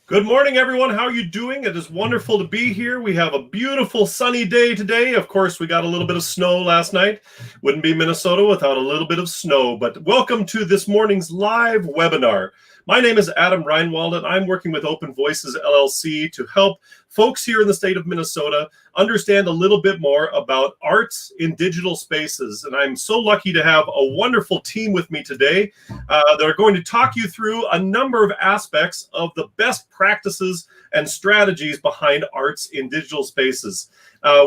Good morning, everyone. How are you doing? It is wonderful to be here. We have a beautiful sunny day today. Of course, we got a little bit of snow last night. Wouldn't be Minnesota without a little bit of snow. But welcome to this morning's live webinar. My name is Adam Reinwald, and I'm working with Open Voices LLC to help folks here in the state of Minnesota understand a little bit more about arts in digital spaces. And I'm so lucky to have a wonderful team with me today that are going to talk you through a number of aspects of the best practices and strategies behind arts in digital spaces.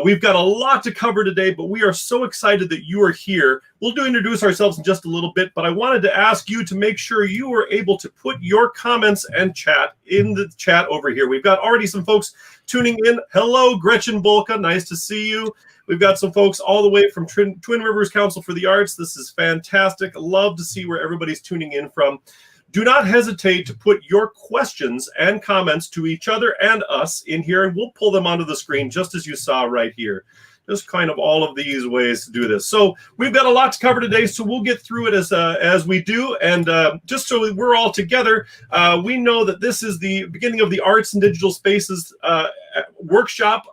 We've got a lot to cover today, but we are so excited that you are here. We'll introduce ourselves in just a little bit, but I wanted to ask you to make sure you were able to put your comments and chat in the chat over here. We've got already some folks tuning in. Hello, Gretchen Bolka. Nice to see you. We've got some folks all the way from Twin Rivers Council for the Arts. This is fantastic. Love to see where everybody's tuning in from. Do not hesitate to put your questions and comments to each other and us in here, and we'll pull them onto the screen just as you saw right here. Just kind of all of these ways to do this. So we've got a lot to cover today, so we'll get through it as we do. And just so we're all together, we know that this is the beginning of the Arts and Digital Spaces workshop.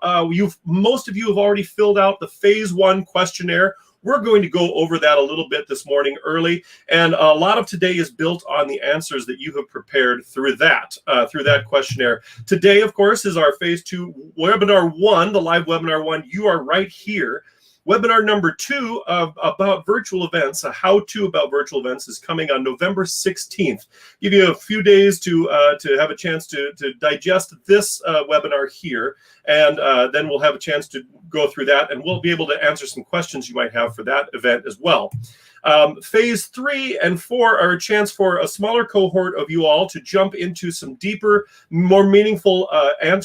Most of you have already filled out the Phase 1 questionnaire. We're going to go over that a little bit this morning early, and a lot of today is built on the answers that you have prepared through that questionnaire. Today, of course, is our Phase 2 Webinar 1, the live Webinar 1. You are right here. Webinar number 2 about virtual events, a how-to about virtual events, is coming on November 16th. Give you a few days to have a chance to digest this webinar here, and then we'll have a chance to go through that, and we'll be able to answer some questions you might have for that event as well. Phase 3 and 4 are a chance for a smaller cohort of you all to jump into some deeper, more meaningful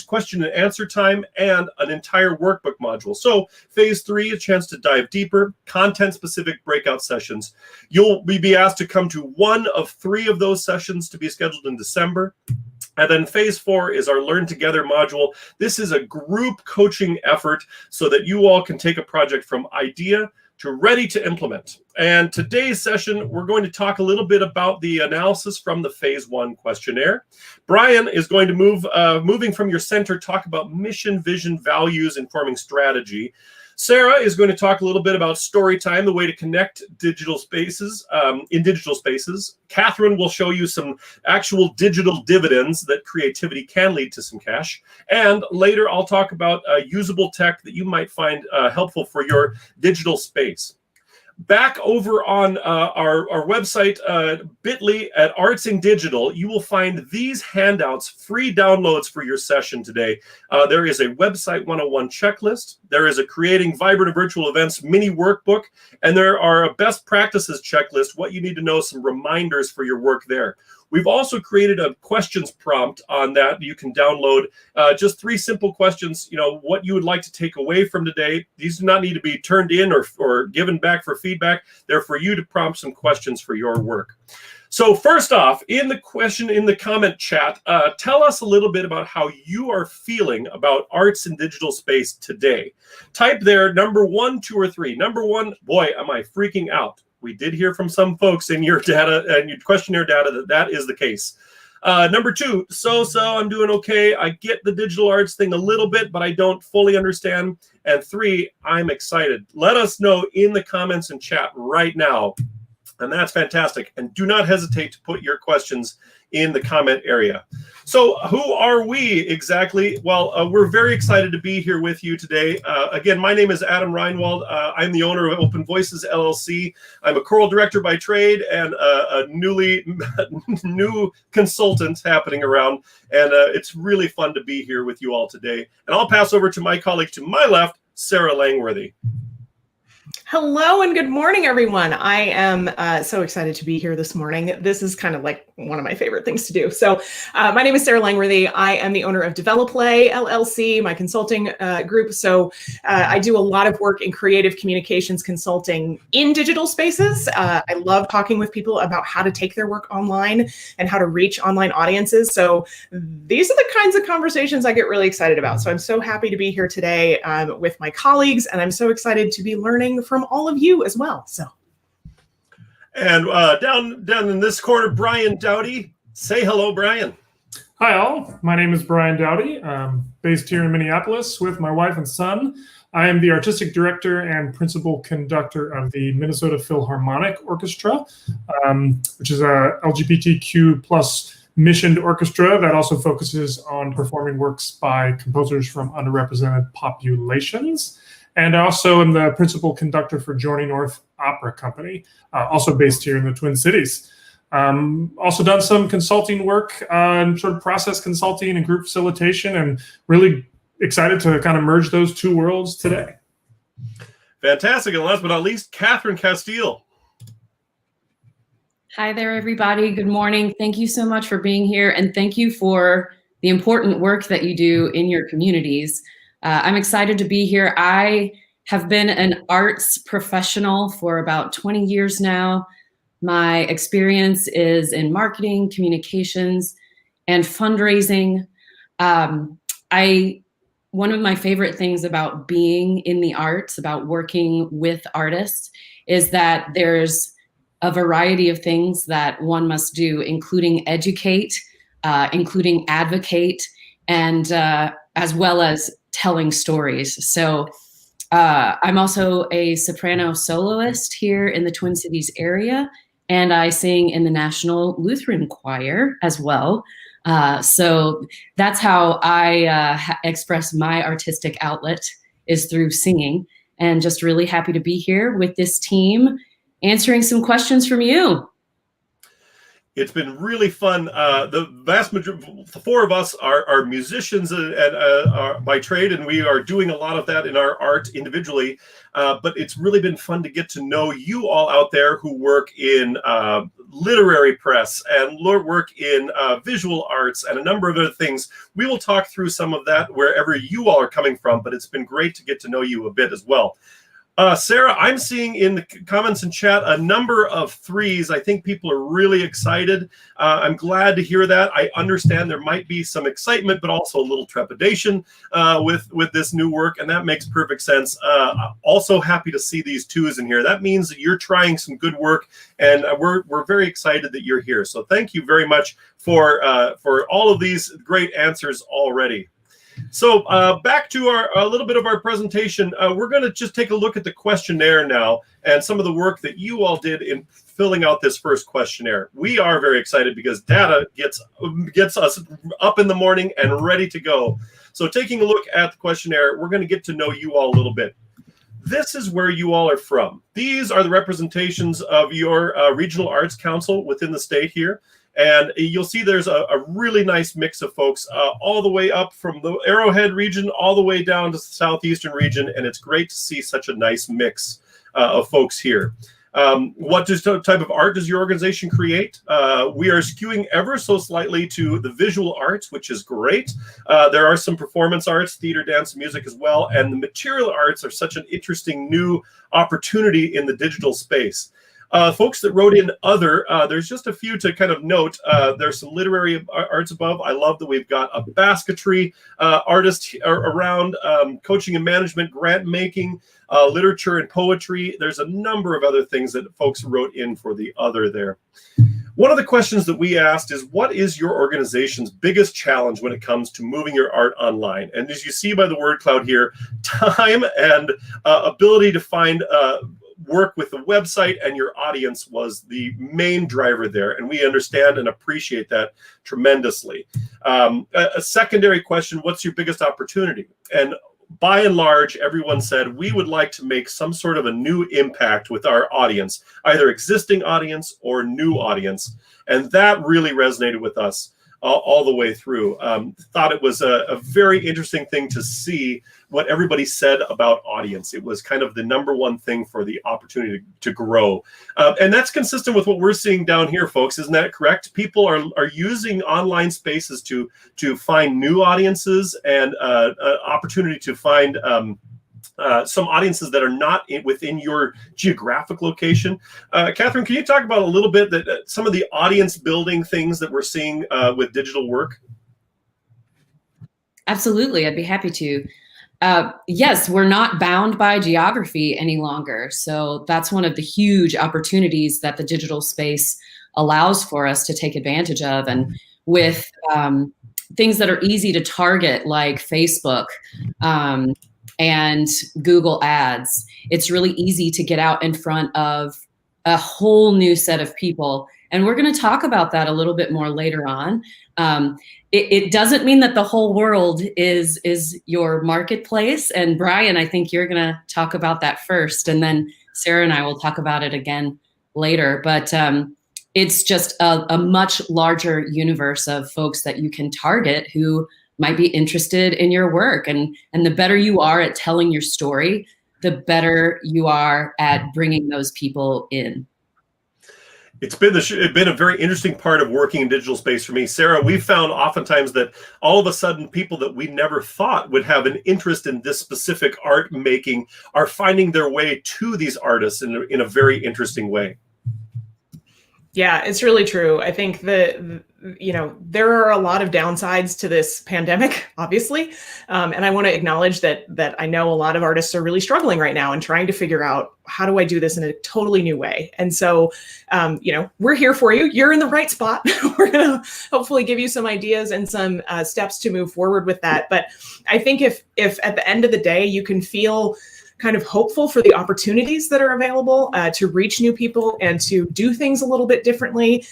question and answer time and an entire workbook module. So Phase 3, a chance to dive deeper, content-specific breakout sessions. You'll be asked to come to one of 3 of those sessions to be scheduled in December. And then Phase 4 is our Learn Together module. This is a group coaching effort so that you all can take a project from idea to ready to implement. And today's session, we're going to talk a little bit about the analysis from the Phase 1 questionnaire. Brian is going to moving from your center, talk about mission, vision, values, informing strategy. Sarah is going to talk a little bit about story time, the way to connect digital spaces in digital spaces. Catherine will show you some actual digital dividends that creativity can lead to some cash. And later I'll talk about usable tech that you might find helpful for your digital space. Back over on our website, bit.ly at Arts in Digital, you will find these handouts, free downloads for your session today. There is a Website 101 checklist. There is a Creating Vibrant Virtual Events mini workbook. And there are a best practices checklist, what you need to know, some reminders for your work there. We've also created a questions prompt on that you can download. Just 3 simple questions, what you would like to take away from today. These do not need to be turned in or given back for feedback. They're for you to prompt some questions for your work. So first off, in the comment chat, tell us a little bit about how you are feeling about arts and digital space today. Type there number 1, 2, or 3. Number 1, boy, am I freaking out. We did hear from some folks in your data and your questionnaire data that is the case. Number 2, so I'm doing okay. I get the digital arts thing a little bit, but I don't fully understand. And 3, I'm excited. Let us know in the comments and chat right now. And that's fantastic. And do not hesitate to put your questions in the comment area. So who are we exactly? Well, we're very excited to be here with you today. Again, my name is Adam Reinwald. I'm the owner of Open Voices LLC. I'm a choral director by trade and a new consultant happening around. And it's really fun to be here with you all today. And I'll pass over to my colleague to my left, Sarah Langworthy. Hello and good morning, everyone. I am so excited to be here this morning. This is kind of like one of my favorite things to do. So my name is Sarah Langworthy. I am the owner of DevelopPlay LLC, my consulting group. So I do a lot of work in creative communications consulting in digital spaces. I love talking with people about how to take their work online and how to reach online audiences. So these are the kinds of conversations I get really excited about. So I'm so happy to be here today with my colleagues, and I'm so excited to be learning from all of you as well. So, and down in this corner, Brian Dowdy. Say hello, Brian. Hi all, my name is Brian Dowdy. I'm based here in Minneapolis with my wife and son. I am the artistic director and principal conductor of the Minnesota Philharmonic Orchestra, which is a LGBTQ plus missioned orchestra that also focuses on performing works by composers from underrepresented populations. And I also am the principal conductor for Journey North Opera Company, also based here in the Twin Cities. Also done some consulting work on sort of process consulting and group facilitation, and really excited to kind of merge those two worlds today. Fantastic. And last but not least, Catherine Castile. Hi there, everybody. Good morning. Thank you so much for being here, and thank you for the important work that you do in your communities. I'm excited to be here. I have been an arts professional for about 20 years now. My experience is in marketing, communications, and fundraising. One of my favorite things about being in the arts, about working with artists, is that there's a variety of things that one must do, including educate, including advocate, and as well as telling stories. So I'm also a soprano soloist here in the Twin Cities area, and I sing in the National Lutheran Choir as well. So that's how I express my artistic outlet, is through singing. And just really happy to be here with this team, answering some questions from you. It's been really fun. The vast majority, the four of us are musicians and by trade, and we are doing a lot of that in our art individually. But it's really been fun to get to know you all out there who work in literary press and work in visual arts and a number of other things. We will talk through some of that wherever you all are coming from, but it's been great to get to know you a bit as well. Sarah, I'm seeing in the comments and chat a number of threes. I think people are really excited. I'm glad to hear that. I understand there might be some excitement, but also a little trepidation with this new work, and that makes perfect sense. Also happy to see these twos in here. That means that you're trying some good work, and we're very excited that you're here. So thank you very much for all of these great answers already. So back to a little bit of our presentation. We're going to just take a look at the questionnaire now and some of the work that you all did in filling out this first questionnaire. We are very excited because data gets us up in the morning and ready to go. So taking a look at the questionnaire, we're going to get to know you all a little bit. This is where you all are from. These are the representations of your regional arts council within the state here. And you'll see there's a really nice mix of folks all the way up from the Arrowhead region all the way down to the southeastern region. And it's great to see such a nice mix of folks here. What type of art does your organization create? We are skewing ever so slightly to the visual arts, which is great. There are some performance arts, theater, dance, and music as well. And the material arts are such an interesting new opportunity in the digital space. Folks that wrote in other, there's just a few to kind of note. There's some literary arts above. I love that we've got a basketry artist around, coaching and management, grant making, literature and poetry. There's a number of other things that folks wrote in for the other there. One of the questions that we asked is, what is your organization's biggest challenge when it comes to moving your art online? And as you see by the word cloud here, time and ability to find work with the website and your audience was the main driver there, and we understand and appreciate that tremendously. A secondary question, what's your biggest opportunity? And by and large, everyone said we would like to make some sort of a new impact with our audience, either existing audience or new audience, and that really resonated with us all the way through. Thought it was a very interesting thing to see what everybody said about audience. It was kind of the number one thing for the opportunity to grow. And that's consistent with what we're seeing down here, folks. Isn't that correct? People are using online spaces to find new audiences and opportunity to find some audiences that are not within your geographic location. Catherine, can you talk about a little bit that some of the audience building things that we're seeing with digital work? Absolutely, I'd be happy to. Yes, we're not bound by geography any longer. So that's one of the huge opportunities that the digital space allows for us to take advantage of. And with things that are easy to target, like Facebook and Google Ads. It's really easy to get out in front of a whole new set of people. And we're going to talk about that a little bit more later on. It doesn't mean that the whole world is your marketplace. And Brian, I think you're going to talk about that first, and then Sarah and I will talk about it again later. But it's just a much larger universe of folks that you can target who might be interested in your work. And the better you are at telling your story, the better you are at bringing those people in. It's been a very interesting part of working in digital space for me. Sarah, we've found oftentimes that all of a sudden people that we never thought would have an interest in this specific art making are finding their way to these artists in a very interesting way. Yeah, it's really true. I think that, there are a lot of downsides to this pandemic, obviously. And I want to acknowledge that I know a lot of artists are really struggling right now and trying to figure out, how do I do this in a totally new way? And so, we're here for you. You're in the right spot. We're going to hopefully give you some ideas and some steps to move forward with that. But I think if at the end of the day, you can feel kind of hopeful for the opportunities that are available to reach new people and to do things a little bit differently.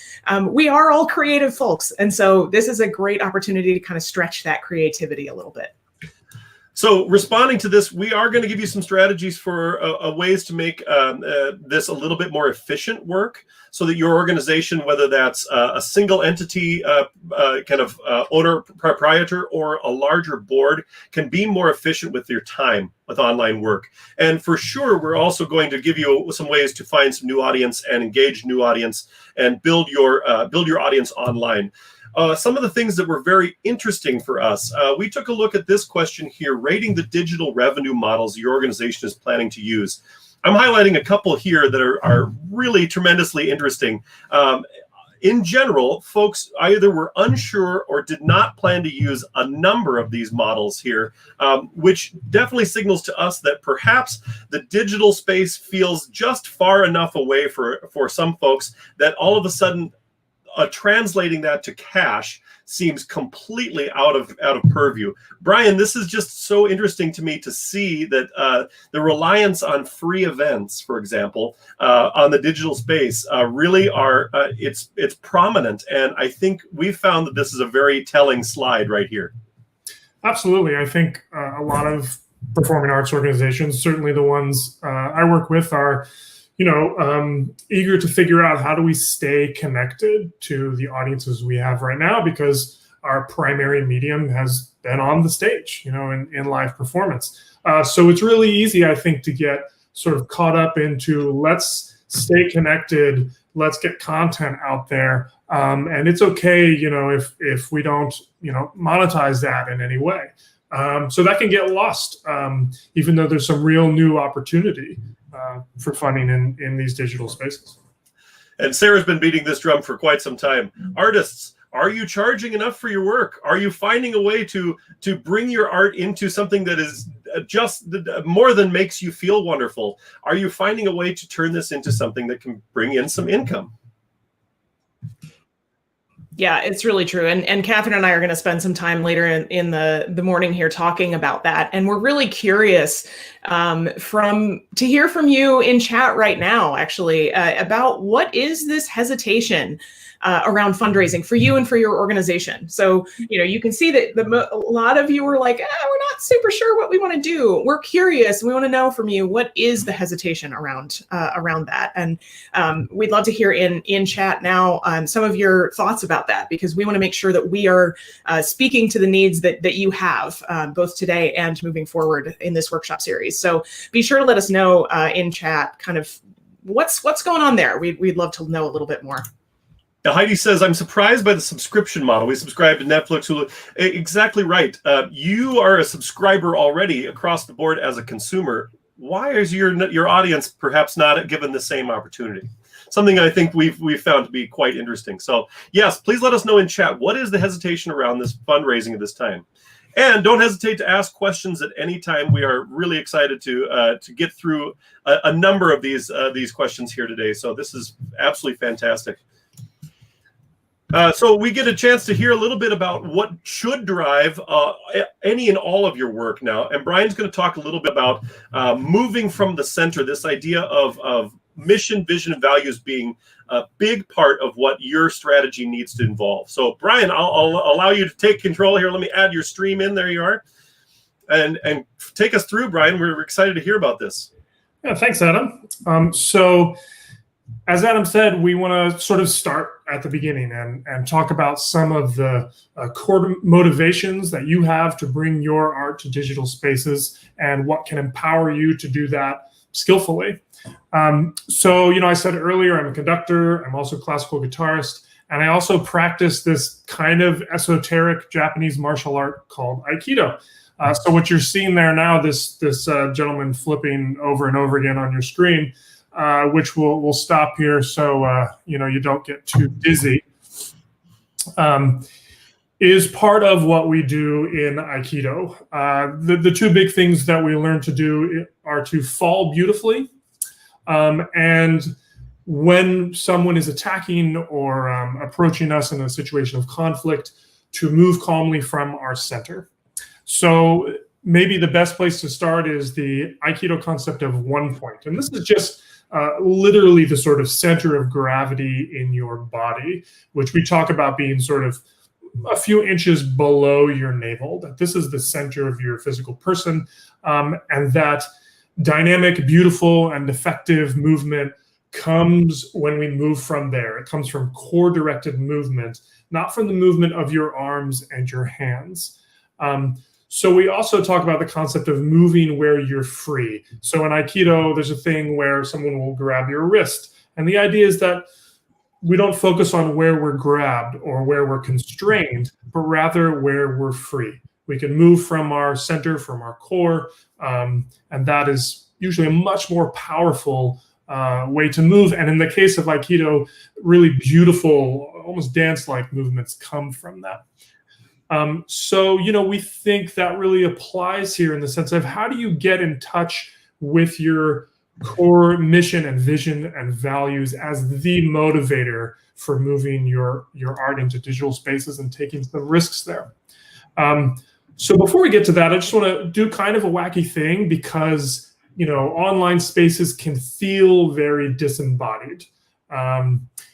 We are all creative folks. And so this is a great opportunity to kind of stretch that creativity a little bit. So responding to this, we are going to give you some strategies for ways to make this a little bit more efficient work, so that your organization, whether that's a single entity owner, proprietor, or a larger board, can be more efficient with your time with online work. And for sure, we're also going to give you some ways to find some new audience and engage new audience and build your audience online. Some of the things that were very interesting for us, we took a look at this question here, rating the digital revenue models your organization is planning to use. I'm highlighting a couple here that are really tremendously interesting. In general, folks either were unsure or did not plan to use a number of these models here, which definitely signals to us that perhaps the digital space feels just far enough away for some folks that all of a sudden translating that to cash seems completely out of purview. Brian, this is just so interesting to me to see that the reliance on free events, for example, on the digital space really are it's prominent, and I think we've found that this is a very telling slide right here. Absolutely. I think a lot of performing arts organizations, certainly the ones I work with, are eager to figure out, how do we stay connected to the audiences we have right now, because our primary medium has been on the stage, in live performance. So it's really easy, I think, to get sort of caught up into, let's stay connected, let's get content out there. And it's okay, if we don't, monetize that in any way. So that can get lost, even though there's some real new opportunity for funding in these digital spaces. And Sarah's been beating this drum for quite some time. Artists, are you charging enough for your work? Are you finding a way to bring your art into something that is just more than makes you feel wonderful? Are you finding a way to turn this into something that can bring in some income? Yeah, it's really true. And Catherine and I are going to spend some time later in the morning here talking about that. And we're really curious to hear from you in chat right now, actually, about what is this hesitation around fundraising for you and for your organization. So, you can see that a lot of you were like, we're not super sure what we want to do. We're curious. We want to know from you, what is the hesitation around that? And we'd love to hear in chat now some of your thoughts about that, because we want to make sure that we are speaking to the needs that you have both today and moving forward in this workshop series. So be sure to let us know in chat kind of what's going on there. We'd love to know a little bit more. Now, Heidi says, I'm surprised by the subscription model. We subscribe to Netflix, Hulu. Exactly right. You are a subscriber already across the board as a consumer. Why is your audience perhaps not given the same opportunity? Something I think we've found to be quite interesting. So yes, please let us know in chat, what is the hesitation around this fundraising at this time? And don't hesitate to ask questions at any time. We are really excited to get through a number of these questions here today. So this is absolutely fantastic. So we get a chance to hear a little bit about what should drive any and all of your work now. And Brian's going to talk a little bit about moving from the center, this idea of mission, vision, and values being a big part of what your strategy needs to involve. So Brian, I'll allow you to take control here. Let me add your stream in. There you are. And take us through, Brian. We're excited to hear about this. Yeah, thanks, Adam. So as Adam said, we want to sort of start at the beginning and talk about some of the core motivations that you have to bring your art to digital spaces and what can empower you to do that skillfully. So, I said earlier, I'm a conductor. I'm also a classical guitarist. And I also practice this kind of esoteric Japanese martial art called Aikido. So what you're seeing there now, this gentleman flipping over and over again on your screen, which we'll stop here so you don't get too dizzy, is part of what we do in Aikido. The two big things that we learn to do are to fall beautifully, and when someone is attacking or approaching us in a situation of conflict, to move calmly from our center. So maybe the best place to start is the Aikido concept of 1 point. And this is just literally the sort of center of gravity in your body, which we talk about being sort of a few inches below your navel, that this is the center of your physical person, and that dynamic, beautiful, and effective movement comes when we move from there. It comes from core-directed movement, not from the movement of your arms and your hands. So we also talk about the concept of moving where you're free. So in Aikido, there's a thing where someone will grab your wrist. And the idea is that we don't focus on where we're grabbed or where we're constrained, but rather where we're free. We can move from our center, from our core, and that is usually a much more powerful way to move. And in the case of Aikido, really beautiful, almost dance-like movements come from that. So, we think that really applies here in the sense of how do you get in touch with your core mission and vision and values as the motivator for moving your art into digital spaces and taking some risks there. So before we get to that, I just want to do kind of a wacky thing because, online spaces can feel very disembodied.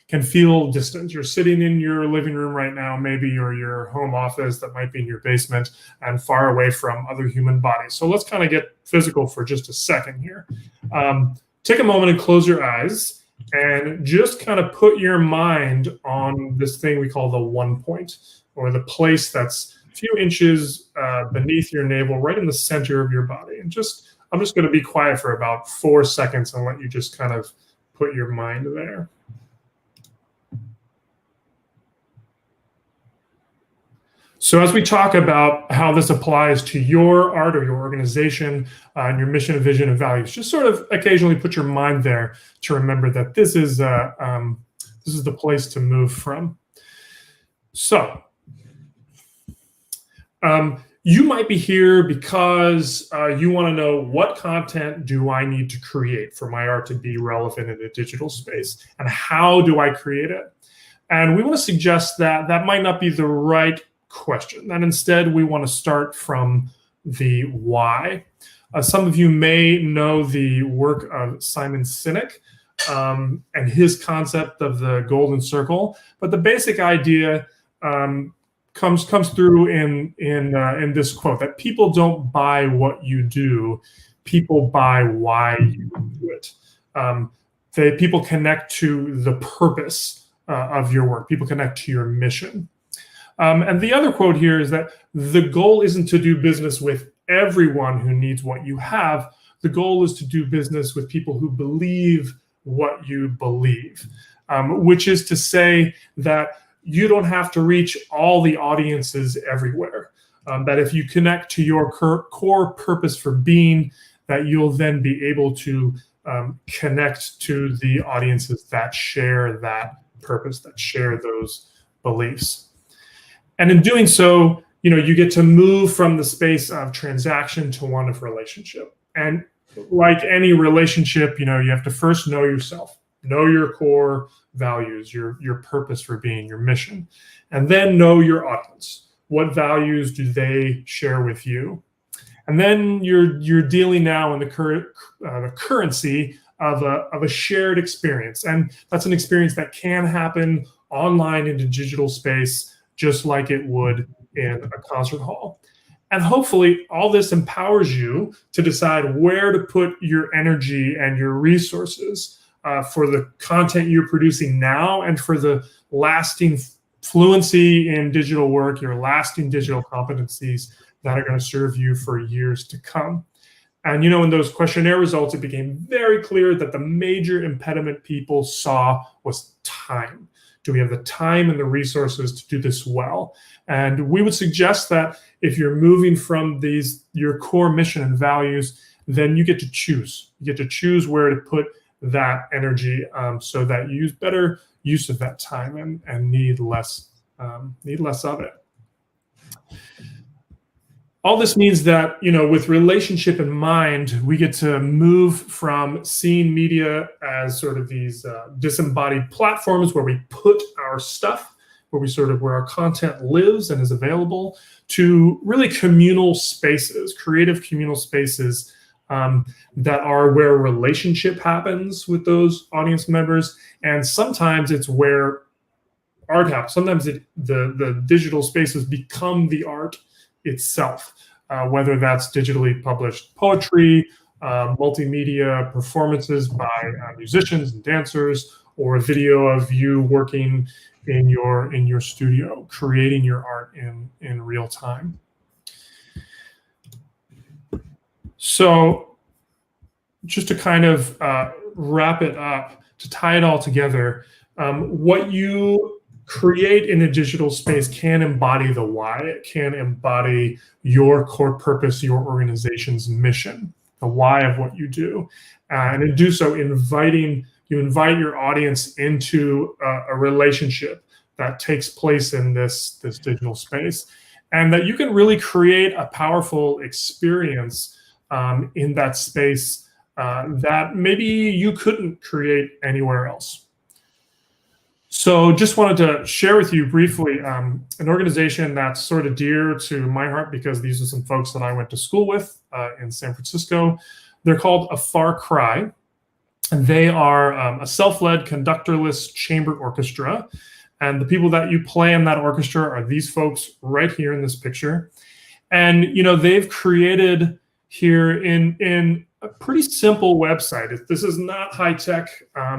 Can feel distant. You're sitting in your living room right now, maybe, or your home office that might be in your basement and far away from other human bodies. So let's kind of get physical for just a second here. Take a moment and close your eyes and just kind of put your mind on this thing we call the 1 point, or the place that's a few inches beneath your navel, right in the center of your body. And I'm just going to be quiet for about 4 seconds and let you just kind of put your mind there. So as we talk about how this applies to your art or your organization and your mission and vision and values, just sort of occasionally put your mind there to remember that this is the place to move from. So you might be here because you want to know, what content do I need to create for my art to be relevant in a digital space, and how do I create it? And we want to suggest that that might not be the right question, that instead we want to start from the why. Some of you may know the work of Simon Sinek and his concept of the golden circle, but the basic idea comes through in this quote, that people don't buy what you do, people buy why you do it. People connect to the purpose of your work. People connect to your mission. And the other quote here is that the goal isn't to do business with everyone who needs what you have. The goal is to do business with people who believe what you believe, which is to say that you don't have to reach all the audiences everywhere. That if you connect to your core purpose for being, that you'll then be able to connect to the audiences that share that purpose, that share those beliefs. And in doing so, you get to move from the space of transaction to one of relationship. And like any relationship, you have to first know yourself, know your core, values, your purpose for being, your mission. And then know your audience. What values do they share with you? And then you're dealing now in the currency of a shared experience. And that's an experience that can happen online in the digital space, just like it would in a concert hall. And hopefully all this empowers you to decide where to put your energy and your resources for the content you're producing now and for the lasting fluency in digital work, your lasting digital competencies that are going to serve you for years to come. And in those questionnaire results, it became very clear that the major impediment people saw was time. Do we have the time and the resources to do this well? And we would suggest that if you're moving from your core mission and values, then you get to choose. You get to choose where to put that energy so that you use better use of that time and need less of it. All this means that, with relationship in mind, we get to move from seeing media as sort of these disembodied platforms where we put our stuff, where our content lives and is available, to really communal spaces, creative communal spaces that are where relationship happens with those audience members. And sometimes it's where art happens. Sometimes the digital spaces become the art itself, whether that's digitally published poetry, multimedia performances by musicians and dancers, or a video of you working in your studio, creating your art in real time. So just to kind of wrap it up, to tie it all together, what you create in a digital space can embody the why. It can embody your core purpose, your organization's mission, the why of what you do. And to do so, you invite your audience into a relationship that takes place in this digital space, and that you can really create a powerful experience in that space that maybe you couldn't create anywhere else. So just wanted to share with you briefly an organization that's sort of dear to my heart, because these are some folks that I went to school with in San Francisco. They're called A Far Cry, and they are a self-led conductorless chamber orchestra. And the people that you play in that orchestra are these folks right here in this picture. And they've created here in a pretty simple website. This is not high tech.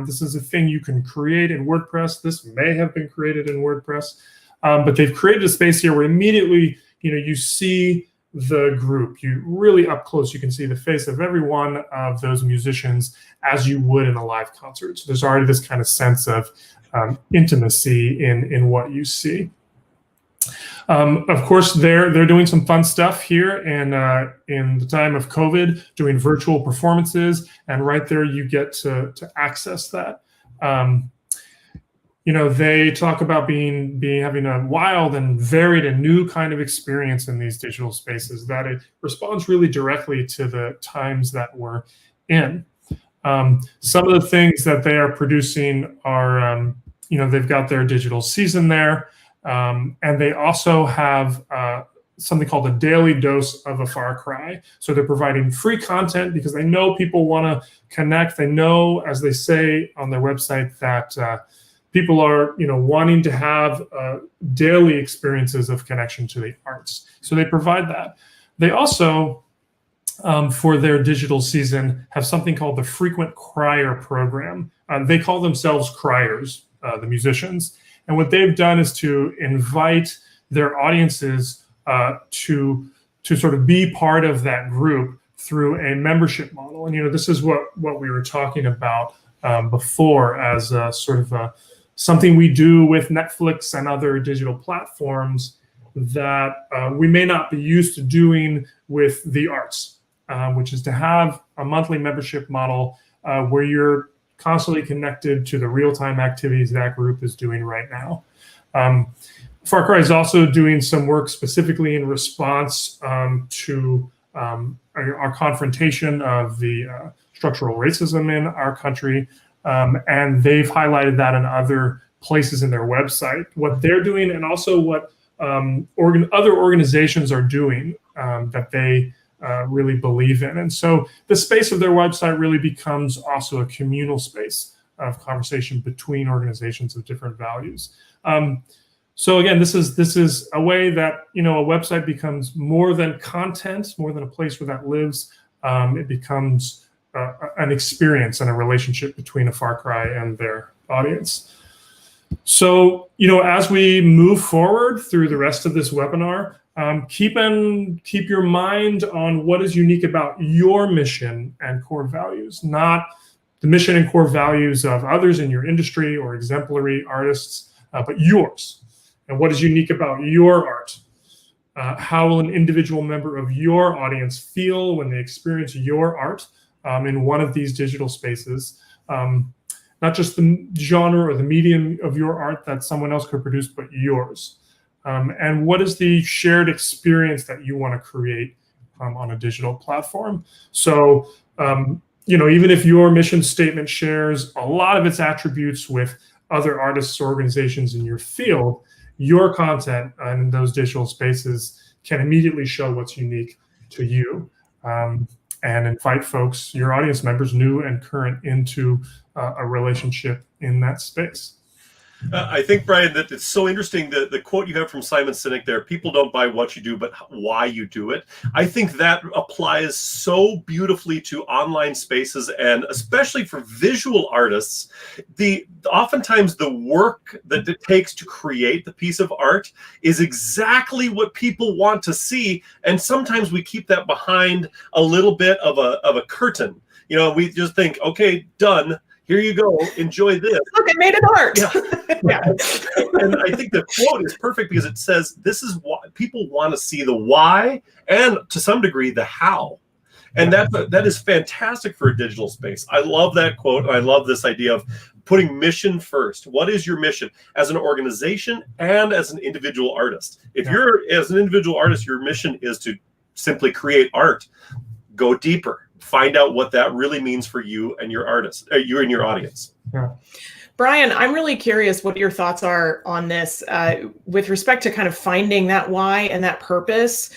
This is a thing you can create in WordPress. This may have been created in WordPress, but they've created a space here where immediately, you see the group. You really up close, you can see the face of every one of those musicians as you would in a live concert. So there's already this kind of sense of intimacy in what you see. Of course, they're doing some fun stuff here in the time of COVID, doing virtual performances, and right there you get to access that. They talk about having a wild and varied and new kind of experience in these digital spaces, that it responds really directly to the times that we're in. Some of the things that they are producing are, they've got their digital season there. And they also have something called a daily dose of A Far Cry. So they're providing free content because they know people want to connect. They know, as they say on their website, that people are wanting to have daily experiences of connection to the arts. So they provide that. They also, for their digital season, have something called the Frequent Crier Program. They call themselves criers, the musicians. And what they've done is to invite their audiences to sort of be part of that group through a membership model. And this is what we were talking about before as sort of something we do with Netflix and other digital platforms that we may not be used to doing with the arts, which is to have a monthly membership model where you're constantly connected to the real-time activities that group is doing right now. Far Cry is also doing some work specifically in response to our confrontation of the structural racism in our country. And they've highlighted that in other places in their website, what they're doing, and also what other organizations are doing that they really believe in. And so the space of their website really becomes also a communal space of conversation between organizations of different values. So again, this is a way that, a website becomes more than content, more than a place where that lives. It becomes an experience and a relationship between a Far Cry and their audience. So, as we move forward through the rest of this webinar, keep your mind on what is unique about your mission and core values, not the mission and core values of others in your industry or exemplary artists, but yours. And what is unique about your art? How will an individual member of your audience feel when they experience your art in one of these digital spaces? Not just the genre or the medium of your art that someone else could produce, but yours. And what is the shared experience that you want to create on a digital platform? So, even if your mission statement shares a lot of its attributes with other artists or organizations in your field, your content in those digital spaces can immediately show what's unique to you, and invite folks, your audience members, new and current, into a relationship in that space. I think, Brian, that it's so interesting, the quote you have from Simon Sinek there, people don't buy what you do, but why you do it. I think that applies so beautifully to online spaces, and especially for visual artists. Oftentimes the work that it takes to create the piece of art is exactly what people want to see, and sometimes we keep that behind a little bit of a curtain. We just think, okay, done. Here you go. Enjoy this. Look, I made an art. Yeah. And I think the quote is perfect because it says this is why people want to see the why and, to some degree, the how. And that is fantastic for a digital space. I love that quote. I love this idea of putting mission first. What is your mission as an organization and as an individual artist? If you're, as an individual artist, your mission is to simply create art, go deeper. Find out what that really means for you and your artist, you and your audience. Yeah. Brian, I'm really curious what your thoughts are on this with respect to kind of finding that why and that purpose.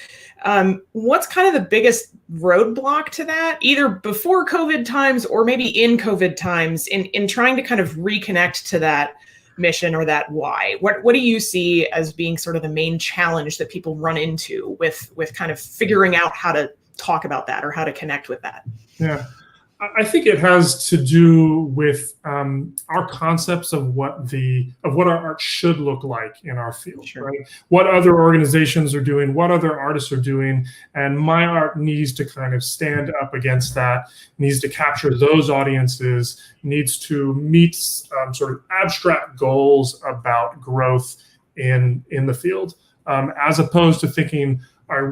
What's kind of the biggest roadblock to that, either before COVID times or maybe in COVID times, in trying to kind of reconnect to that mission or that why? What do you see as being sort of the main challenge that people run into with kind of figuring out how to talk about that or how to connect with that? Yeah, I think it has to do with our concepts of what our art should look like in our field, Sure. Right? What other organizations are doing, what other artists are doing, and my art needs to kind of stand up against that, needs to capture those audiences, needs to meet sort of abstract goals about growth in the field, as opposed to thinking,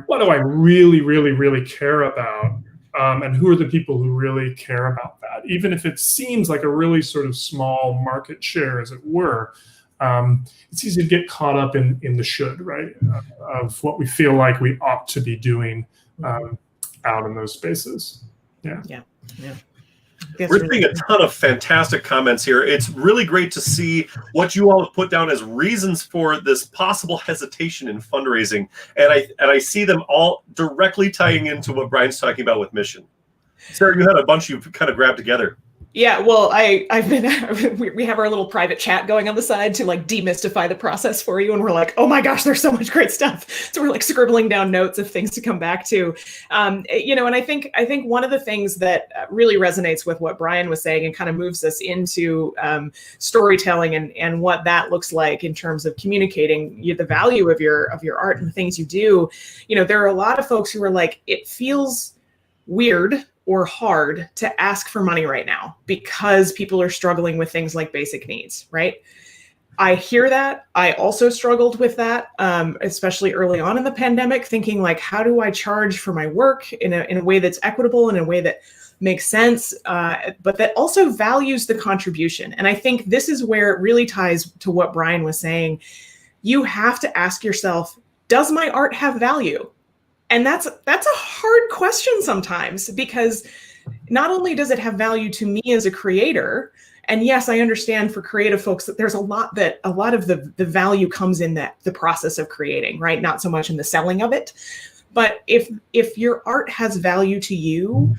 what do I really, really, really care about? And who are the people who really care about that? Even if it seems like a really sort of small market share, as it were, it's easy to get caught up in the should, right? Of what we feel like we ought to be doing out in those spaces. Yeah. We're seeing a ton of fantastic comments here. It's really great to see what you all have put down as reasons for this possible hesitation in fundraising. And I see them all directly tying into what Brian's talking about with mission. Sarah, you had a bunch you've kind of grabbed together. Yeah, well, I've been, we have our little private chat going on the side to like demystify the process for you. And we're like, oh my gosh, there's so much great stuff. So we're like scribbling down notes of things to come back to. And I think one of the things that really resonates with what Brian was saying and kind of moves us into storytelling and what that looks like in terms of communicating the value of your art and the things you do. There are a lot of folks who are like, it feels weird or hard to ask for money right now because people are struggling with things like basic needs, right? I hear that. I also struggled with that, especially early on in the pandemic, thinking like, how do I charge for my work in a way that's equitable, in a way that makes sense, but that also values the contribution. And I think this is where it really ties to what Brian was saying. You have to ask yourself, does my art have value? And that's a hard question sometimes, because not only does it have value to me as a creator And yes, I understand for creative folks that there's a lot of the value comes in the process of creating, right? Not so much in the selling of it. But if your art has value to you,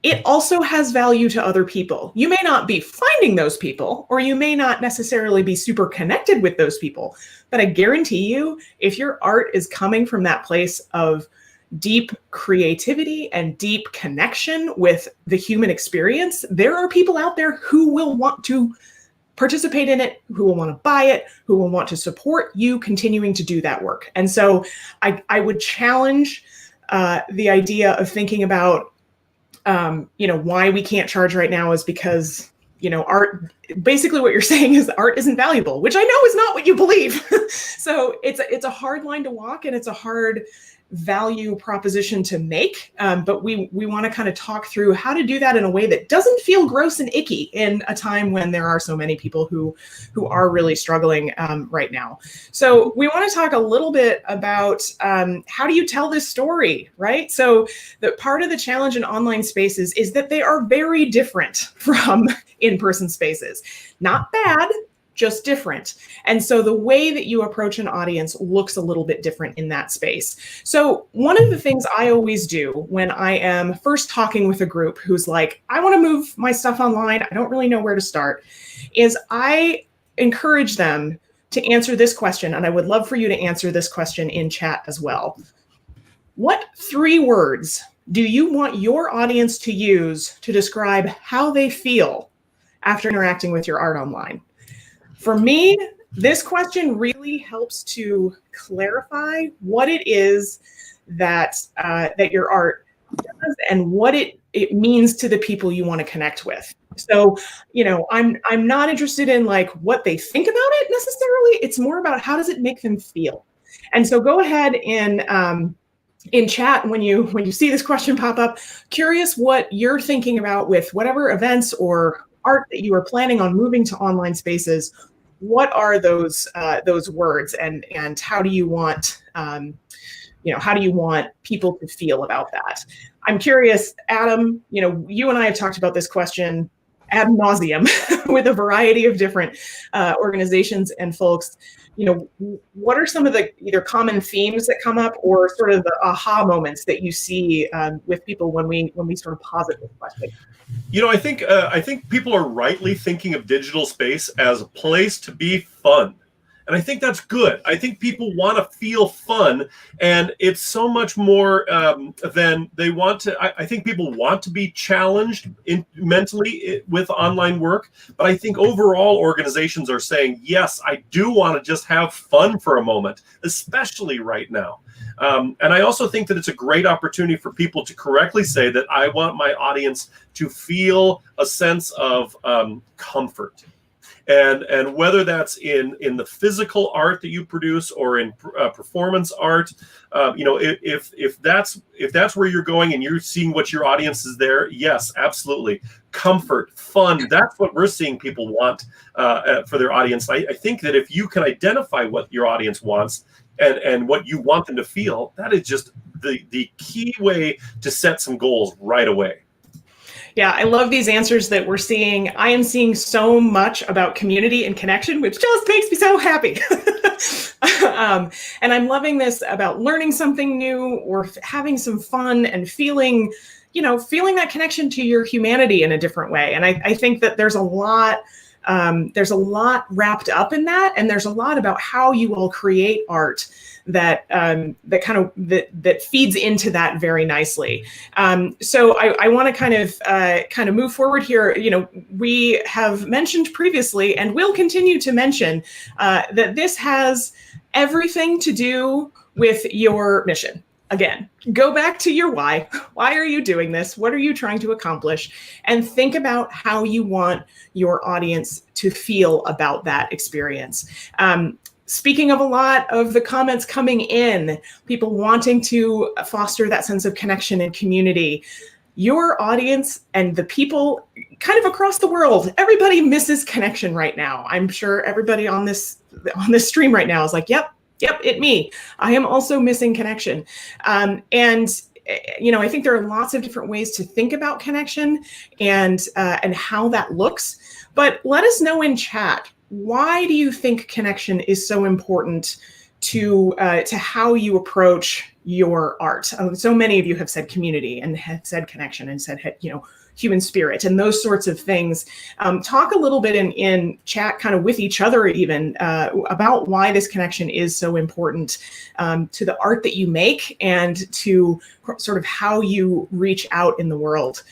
it also has value to other people. You may not be finding those people, or you may not necessarily be super connected with those people, but I guarantee you, if your art is coming from that place of deep creativity and deep connection with the human experience, there are people out there who will want to participate in it, who will want to buy it, who will want to support you continuing to do that work. And so I would challenge the idea of thinking about why we can't charge right now is because, art, basically what you're saying is art isn't valuable, which I know is not what you believe. So it's a hard line to walk, and it's a hard value proposition to make. But we want to kind of talk through how to do that in a way that doesn't feel gross and icky in a time when there are so many people who are really struggling right now. So we want to talk a little bit about how do you tell this story, right? So the part of the challenge in online spaces is that they are very different from in-person spaces. Not bad, just different. And so the way that you approach an audience looks a little bit different in that space. So one of the things I always do when I am first talking with a group who's like, I want to move my stuff online, I don't really know where to start, is I encourage them to answer this question. And I would love for you to answer this question in chat as well. What 3 words do you want your audience to use to describe how they feel after interacting with your art online? For me, this question really helps to clarify what it is that your art does and what it means to the people you want to connect with. So, I'm not interested in like what they think about it necessarily. It's more about how does it make them feel. And so go ahead and in chat when you see this question pop up, curious what you're thinking about with whatever events or art that you are planning on moving to online spaces. What are those words, and how do you want how do you want people to feel about that? I'm curious, Adam. You and I have talked about this question ad nauseum with a variety of different organizations and folks. What are some of the either common themes that come up or sort of the aha moments that you see with people when we sort of posit this question? I think people are rightly thinking of digital space as a place to be fun. And I think that's good. I think people want to feel fun, and it's so much more than they want to. I think people want to be challenged mentally with online work, but I think overall organizations are saying, yes, I do want to just have fun for a moment, especially right now. And I also think that it's a great opportunity for people to correctly say that I want my audience to feel a sense of comfort. And whether that's in the physical art that you produce or in performance art, if that's where you're going and you're seeing what your audience is there, yes, absolutely. Comfort, fun, that's what we're seeing people want for their audience. I think that if you can identify what your audience wants and what you want them to feel, that is just the key way to set some goals right away. Yeah, I love these answers that we're seeing. I am seeing so much about community and connection, which just makes me so happy. And I'm loving this about learning something new or having some fun and feeling that connection to your humanity in a different way. And I think that there's a lot wrapped up in that, and there's a lot about how you all create art that feeds into that very nicely. So I want to kind of move forward here. We have mentioned previously, and will continue to mention, that this has everything to do with your mission. Again, go back to your why. Why are you doing this? What are you trying to accomplish? And think about how you want your audience to feel about that experience. Speaking of a lot of the comments coming in, people wanting to foster that sense of connection and community, your audience and the people kind of across the world, everybody misses connection right now. I'm sure everybody on this stream right now is like, yep, it me. I am also missing connection. And I think there are lots of different ways to think about connection and how that looks. But let us know in chat, why do you think connection is so important to how you approach your art? So many of you have said community and have said connection and said, human spirit and those sorts of things. Talk a little bit in chat, kind of with each other even, about why this connection is so important to the art that you make and to sort of how you reach out in the world.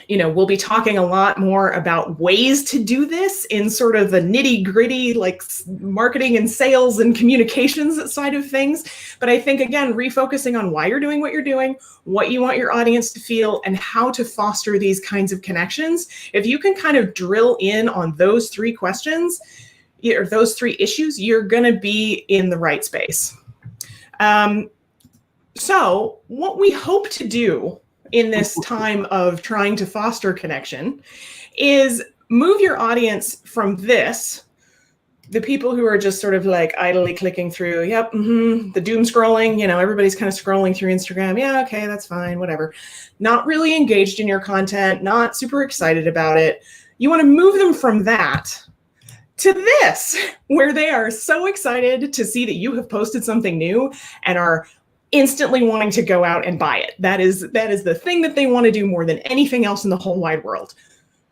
We'll be talking a lot more about ways to do this in sort of the nitty gritty, like marketing and sales and communications side of things. But I think, again, refocusing on why you're doing what you're doing, what you want your audience to feel, and how to foster these kinds of connections. If you can kind of drill in on those three questions, or those three issues, you're going to be in the right space. So what we hope to do in this time of trying to foster connection is move your audience from this, the people who are just sort of like idly clicking through, the doom scrolling, everybody's kind of scrolling through Instagram. Yeah, okay, that's fine, whatever. Not really engaged in your content, not super excited about it. You want to move them from that to this, where they are so excited to see that you have posted something new and are instantly wanting to go out and buy it. That is the thing that they want to do more than anything else in the whole wide world.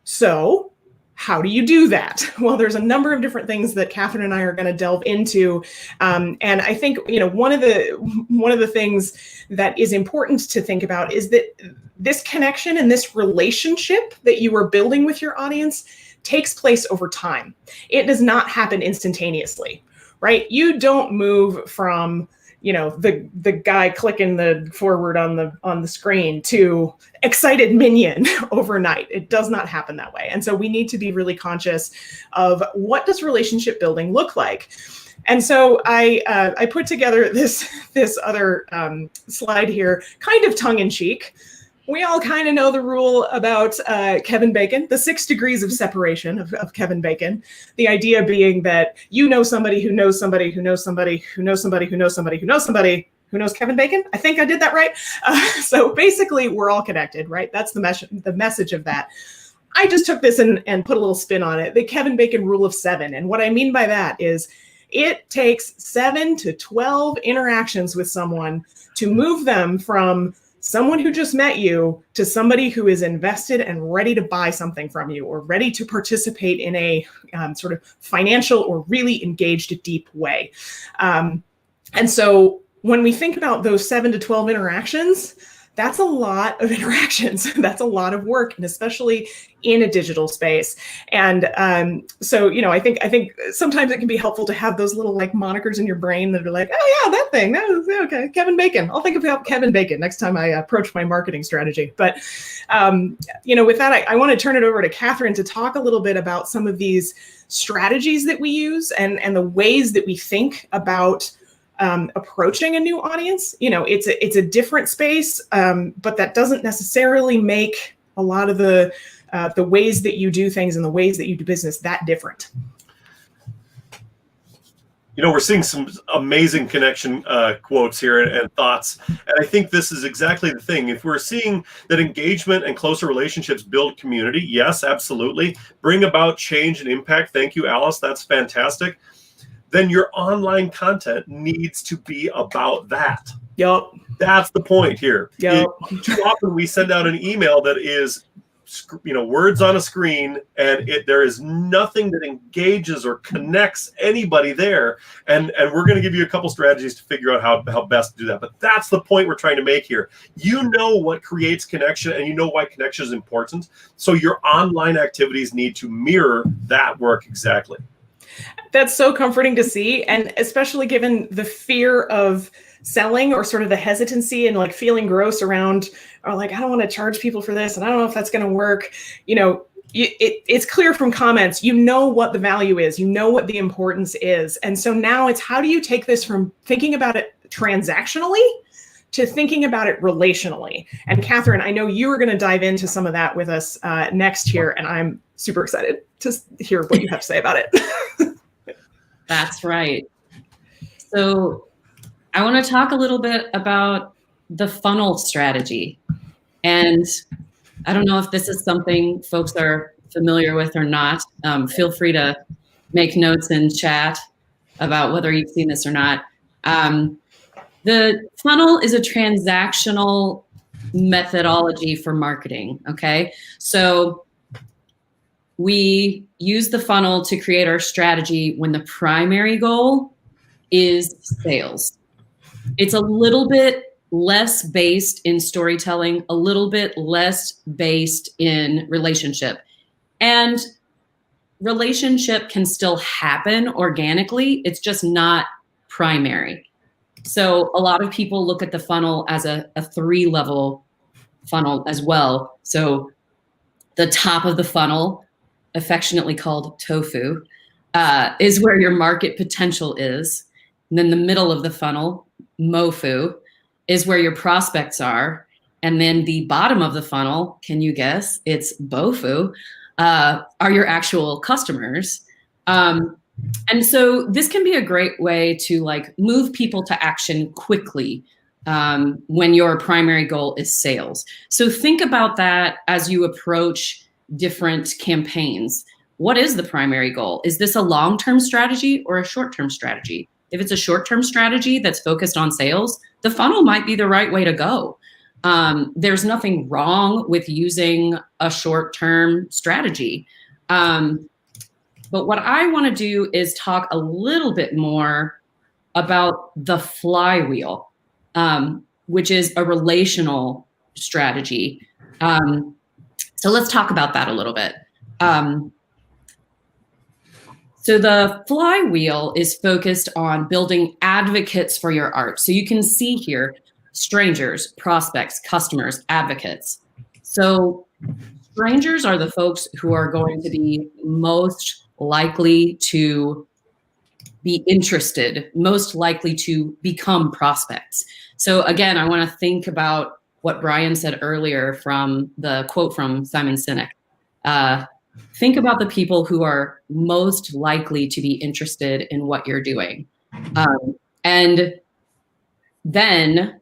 So how do you do that? Well, there's a number of different things that Catherine and I are going to delve into. And I think, one of the things that is important to think about is that this connection and this relationship that you are building with your audience takes place over time. It does not happen instantaneously, right? You don't move from the guy clicking the forward on the screen to excited minion overnight. It does not happen that way. And so we need to be really conscious of what does relationship building look like. And so I put together this other slide here, kind of tongue in cheek. We all kind of know the rule about Kevin Bacon, the 6 degrees of separation of Kevin Bacon. The idea being that you know somebody who knows somebody who knows somebody who knows somebody who knows somebody who knows somebody who knows Kevin Bacon. I think I did that right. So basically, we're all connected, right? That's the message of that. I just took this and put a little spin on it, the Kevin Bacon rule of 7. And what I mean by that is it takes 7 to 12 interactions with someone to move them from someone who just met you to somebody who is invested and ready to buy something from you or ready to participate in a sort of financial or really engaged deep way. And so when we think about those 7 to 12 interactions, that's a lot of interactions. That's a lot of work, and especially in a digital space. And so, I think sometimes it can be helpful to have those little like monikers in your brain that are like, oh yeah, that thing, that was okay, Kevin Bacon. I'll think about Kevin Bacon next time I approach my marketing strategy. But with that, I want to turn it over to Catherine to talk a little bit about some of these strategies that we use and the ways that we think about approaching a new audience. It's a different space, but that doesn't necessarily make a lot of the ways that you do things and the ways that you do business that different. We're seeing some amazing connection quotes here and thoughts. And I think this is exactly the thing. If we're seeing that engagement and closer relationships build community, yes, absolutely. Bring about change and impact. Thank you, Alice. That's fantastic. Then your online content needs to be about that. Yep. That's the point here. Yep. Too often we send out an email that is, words on a screen, and there is nothing that engages or connects anybody there. And we're going to give you a couple strategies to figure out how best to do that. But that's the point we're trying to make here. You know what creates connection, and you know why connection is important. So your online activities need to mirror that work exactly. That's so comforting to see. And especially given the fear of selling or sort of the hesitancy and like feeling gross around, or like, I don't want to charge people for this and I don't know if that's going to work. It's clear from comments, what the value is, what the importance is. And so now it's how do you take this from thinking about it transactionally to thinking about it relationally? And Catherine, I know you are going to dive into some of that with us next here, and I'm super excited to hear what you have to say about it. That's right. So I want to talk a little bit about the funnel strategy. And I don't know if this is something folks are familiar with or not. Feel free to make notes in chat about whether you've seen this or not. The funnel is a transactional methodology for marketing, okay? So we use the funnel to create our strategy when the primary goal is sales. It's a little bit less based in storytelling, a little bit less based in relationship. And relationship can still happen organically. It's just not primary. So a lot of people look at the funnel as a 3-level funnel as well. So the top of the funnel, affectionately called tofu, is where your market potential is. And then the middle of the funnel, mofu, is where your prospects are. And then the bottom of the funnel, can you guess? It's bofu, are your actual customers. And so this can be a great way to like move people to action quickly when your primary goal is sales. So think about that as you approach different campaigns. What is the primary goal? Is this a long-term strategy or a short-term strategy? If it's a short-term strategy that's focused on sales, the funnel might be the right way to go. There's nothing wrong with using a short-term strategy. But what I want to do is talk a little bit more about the flywheel, which is a relational strategy. So let's talk about that a little bit. So the flywheel is focused on building advocates for your art. So you can see here, strangers, prospects, customers, advocates. So strangers are the folks who are going to be most likely to be interested, most likely to become prospects. So again, I want to think about what Brian said earlier from the quote from Simon Sinek. Think about the people who are most likely to be interested in what you're doing. And then,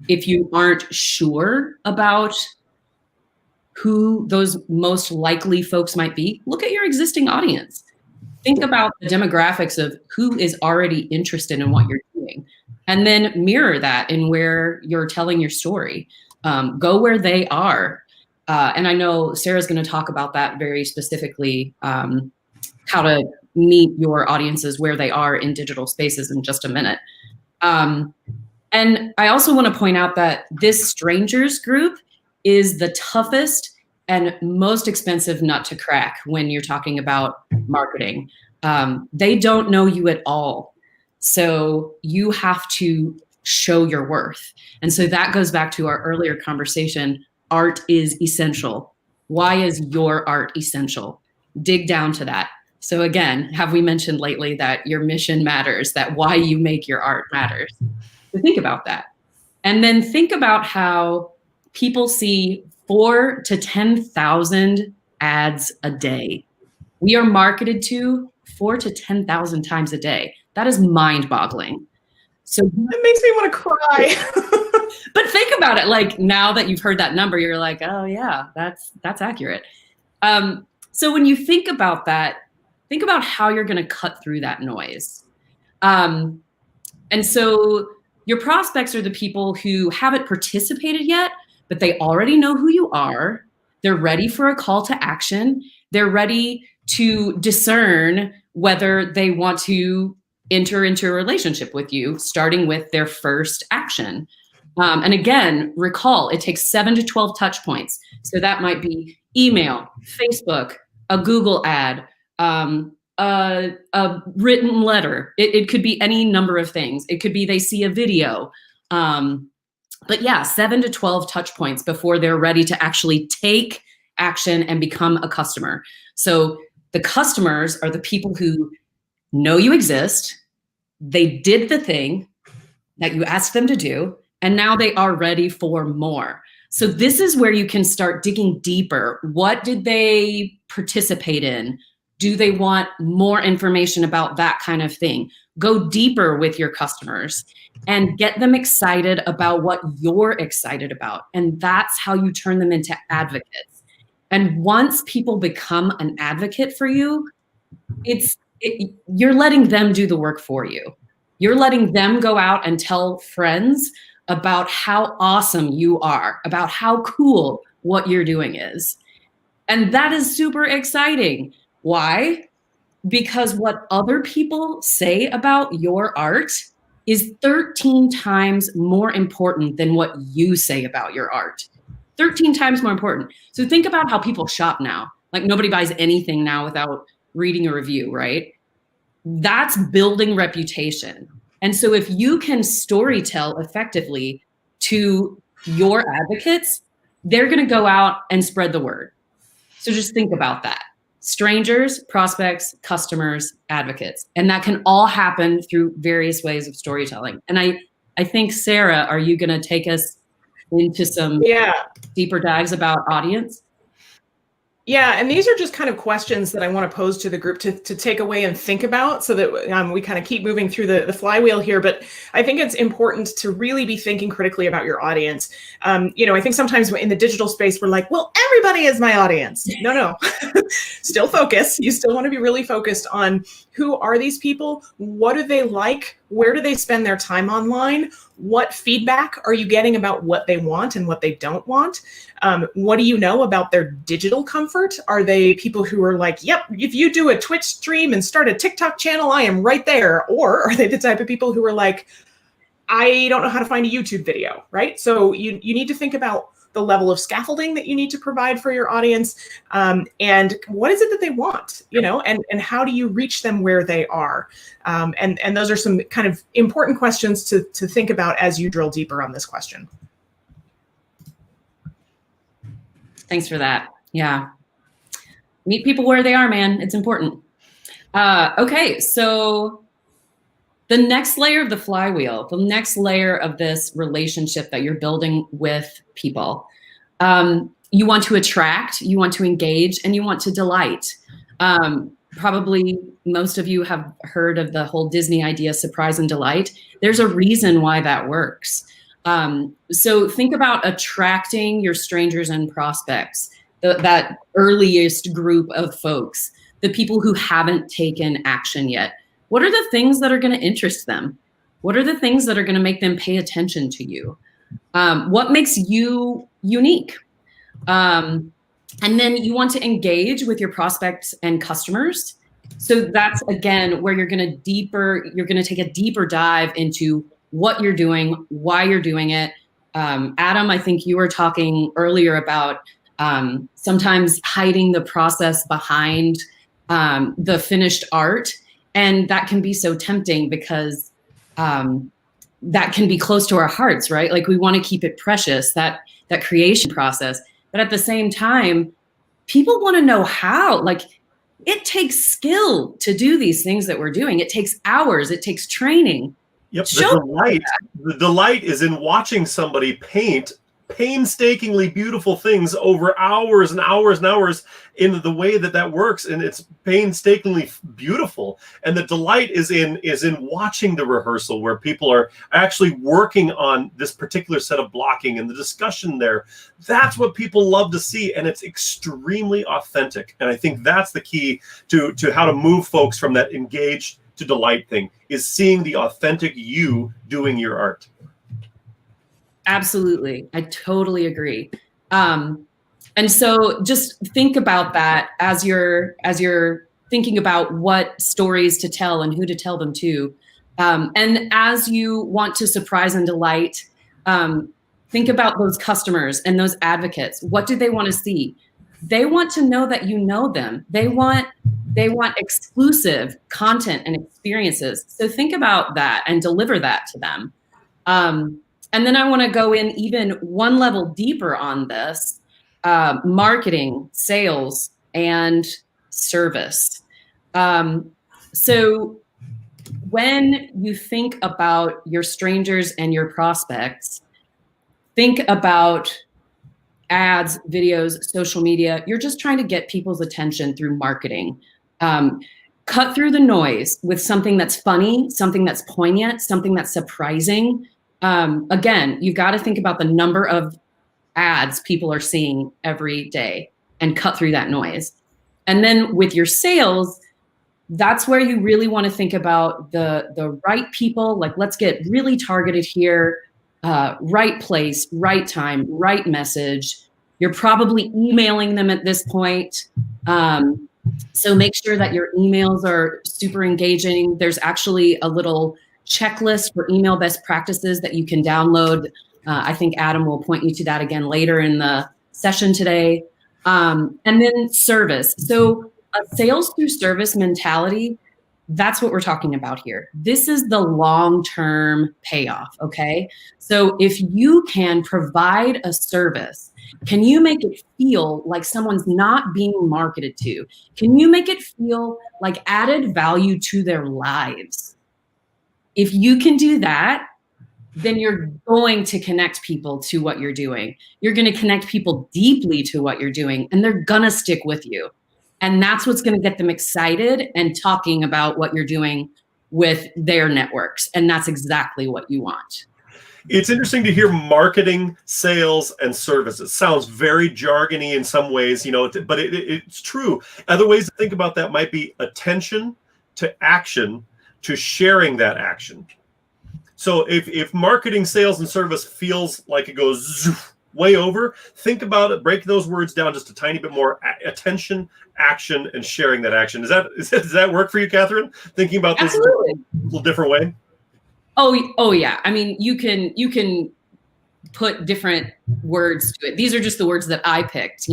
if you aren't sure about who those most likely folks might be, look at your existing audience. Think about the demographics of who is already interested in what you're doing, and then mirror that in where you're telling your story. Go where they are. And I know Sarah's going to talk about that very specifically, how to meet your audiences where they are in digital spaces in just a minute. And I also want to point out that this strangers group is the toughest and most expensive nut to crack when you're talking about marketing. They don't know you at all. So you have to show your worth. And so that goes back to our earlier conversation. Art is essential. Why is your art essential? Dig down to that. So again, have we mentioned lately that your mission matters, that why you make your art matters? So think about that. And then think about how people see 4,000 to 10,000 ads a day. We are marketed to 4,000 to 10,000 times a day. That is mind-boggling. So it makes me want to cry. But think about it. Like now that you've heard that number, you're like, oh yeah, that's accurate. So when you think about that, think about how you're going to cut through that noise. And so your prospects are the people who haven't participated yet, but they already know who you are. They're ready for a call to action. They're ready to discern whether they want to enter into a relationship with you, starting with their first action. And again, recall, it takes 7 to 12 touch points. So that might be email, Facebook, a Google ad, a written letter. It could be any number of things. It could be they see a video. But yeah, 7 to 12 touch points before they're ready to actually take action and become a customer. So the customers are the people who know you exist. They did the thing that you asked them to do, and now they are ready for more. So this is where you can start digging deeper. What did they participate in? Do they want more information about that kind of thing? Go deeper with your customers and get them excited about what you're excited about. And that's how you turn them into advocates. And once people become an advocate for you, you're letting them do the work for you. You're letting them go out and tell friends about how awesome you are, about how cool what you're doing is. And that is super exciting. Why? Because what other people say about your art is 13 times more important than what you say about your art. 13 times more important. So think about how people shop now. Like nobody buys anything now without reading a review, right? That's building reputation. And so if you can storytell effectively to your advocates, they're going to go out and spread the word. So just think about that. Strangers, prospects, customers, advocates. And that can all happen through various ways of storytelling. And I think, Sarah, are you going to take us into some deeper dives about audience? Yeah, and these are just kind of questions that I want to pose to the group to take away and think about so that we kind of keep moving through the flywheel here. But I think it's important to really be thinking critically about your audience. I think sometimes in the digital space, we're like, well, everybody is my audience. No. Still focus. You still want to be really focused on who are these people? What do they like? Where do they spend their time online? What feedback are you getting about what they want and what they don't want? What do you know about their digital comfort? Are they people who are like, yep, if you do a Twitch stream and start a TikTok channel, I am right there? Or are they the type of people who are like, I don't know how to find a YouTube video, right? So you need to think about the level of scaffolding that you need to provide for your audience, and what is it that they want, and how do you reach them where they are? And those are some kind of important questions to think about as you drill deeper on this question. Thanks for that. Yeah. Meet people where they are, man. It's important. Okay, so the next layer of the flywheel, the next layer of this relationship that you're building with people, you want to attract, you want to engage, and you want to delight. Probably most of you have heard of the whole Disney idea, surprise and delight. There's a reason why that works. So think about attracting your strangers and prospects, that earliest group of folks, the people who haven't taken action yet. What are the things that are going to interest them? What are the things that are going to make them pay attention to you? What makes you unique? And then you want to engage with your prospects and customers. So that's, again, where you're going to take a deeper dive into what you're doing, why you're doing it. Adam, I think you were talking earlier about sometimes hiding the process behind the finished art. And that can be so tempting because that can be close to our hearts, right? Like we want to keep it precious, that creation process. But at the same time, people want to know how. Like it takes skill to do these things that we're doing. It takes hours. It takes training. Yep. The delight is in watching somebody paint painstakingly beautiful things over hours and hours and hours in the way that works, and it's painstakingly beautiful. And the delight is in watching the rehearsal where people are actually working on this particular set of blocking and the discussion there. That's what people love to see, and it's extremely authentic. And I think that's the key to how to move folks from that engaged to delight thing, is seeing the authentic you doing your art. Absolutely. I totally agree. And so just think about that as you're thinking about what stories to tell and who to tell them to. And as you want to surprise and delight, think about those customers and those advocates. What do they want to see? They want to know that you know them. They want exclusive content and experiences. So think about that and deliver that to them. And then I want to go in even one level deeper on this, marketing, sales, and service. So when you think about your strangers and your prospects, think about ads, videos, social media. You're just trying to get people's attention through marketing. Cut through the noise with something that's funny, something that's poignant, something that's surprising. Again, you've got to think about the number of ads people are seeing every day and cut through that noise. And then with your sales, that's where you really want to think about the right people. Like, let's get really targeted here, right place, right time, right message. You're probably emailing them at this point. So make sure that your emails are super engaging. There's actually a little checklist for email best practices that you can download. I think Adam will point you to that again later in the session today. And then service. So a sales through service mentality, that's what we're talking about here. This is the long-term payoff, okay? So if you can provide a service, can you make it feel like someone's not being marketed to? Can you make it feel like added value to their lives? If you can do that, then you're going to connect people to what you're doing. You're going to connect people deeply to what you're doing, and they're going to stick with you. And that's what's going to get them excited and talking about what you're doing with their networks. And that's exactly what you want. It's interesting to hear marketing, sales, and services. Sounds very jargony in some ways, but it's true. Other ways to think about that might be attention to action to sharing that action. So if marketing, sales, and service feels like it goes way over, think about it, break those words down just a tiny bit more. Attention, action, and sharing that action. Does that work for you, Catherine? Thinking about this a little different way? Oh yeah. I mean, you can put different words to it. These are just the words that I picked.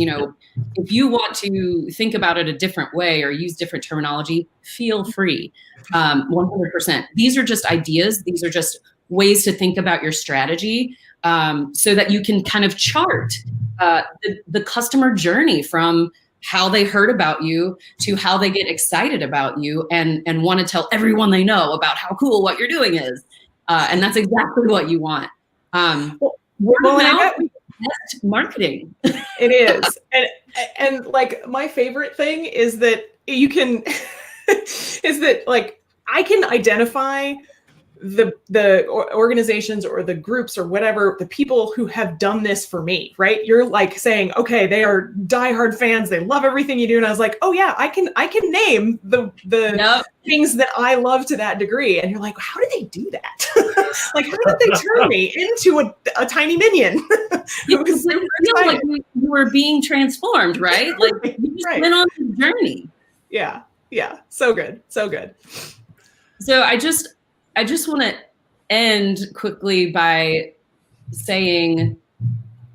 If you want to think about it a different way or use different terminology, feel free. 100%. These are just ideas. These are just ways to think about your strategy, so that you can kind of chart the customer journey from how they heard about you to how they get excited about you and want to tell everyone they know about how cool what you're doing is. And that's exactly what you want. Word of mouth is best marketing. It is. And like my favorite thing is that you can is that like I can identify the organizations or the groups or whatever, the people who have done this for me, right? You're like saying, okay, they are diehard fans. They love everything you do. And I was like, oh yeah, I can name the Yep. things that I love to that degree. And you're like, how did they do that? Like, how did they turn me into a tiny minion? You feel like you were being transformed, right? Like you just Right. went on the journey. Yeah. Yeah. So good. So good. So I just want to end quickly by saying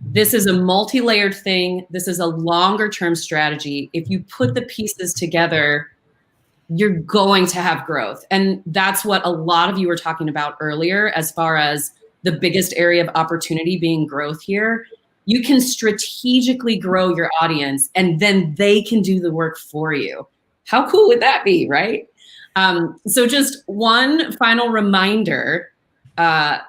this is a multi-layered thing. This is a longer term strategy. If you put the pieces together, you're going to have growth. And that's what a lot of you were talking about earlier, as far as the biggest area of opportunity being growth here. You can strategically grow your audience and then they can do the work for you. How cool would that be, right? So just one final reminder that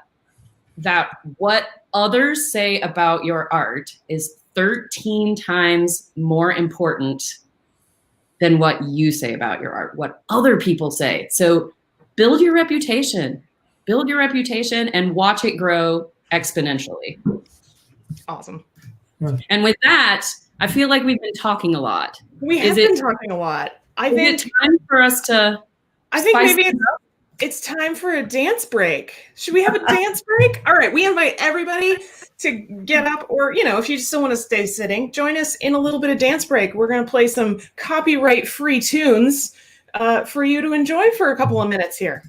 what others say about your art is 13 times more important than what you say about your art, what other people say. So build your reputation and watch it grow exponentially. Awesome. And with that, I feel like we've been talking a lot. We have been talking a lot. I think is it time for us to maybe it's time for a dance break. Should we have a dance break? All right. We invite everybody to get up, or, if you still want to stay sitting, join us in a little bit of dance break. We're going to play some copyright free tunes for you to enjoy for a couple of minutes here.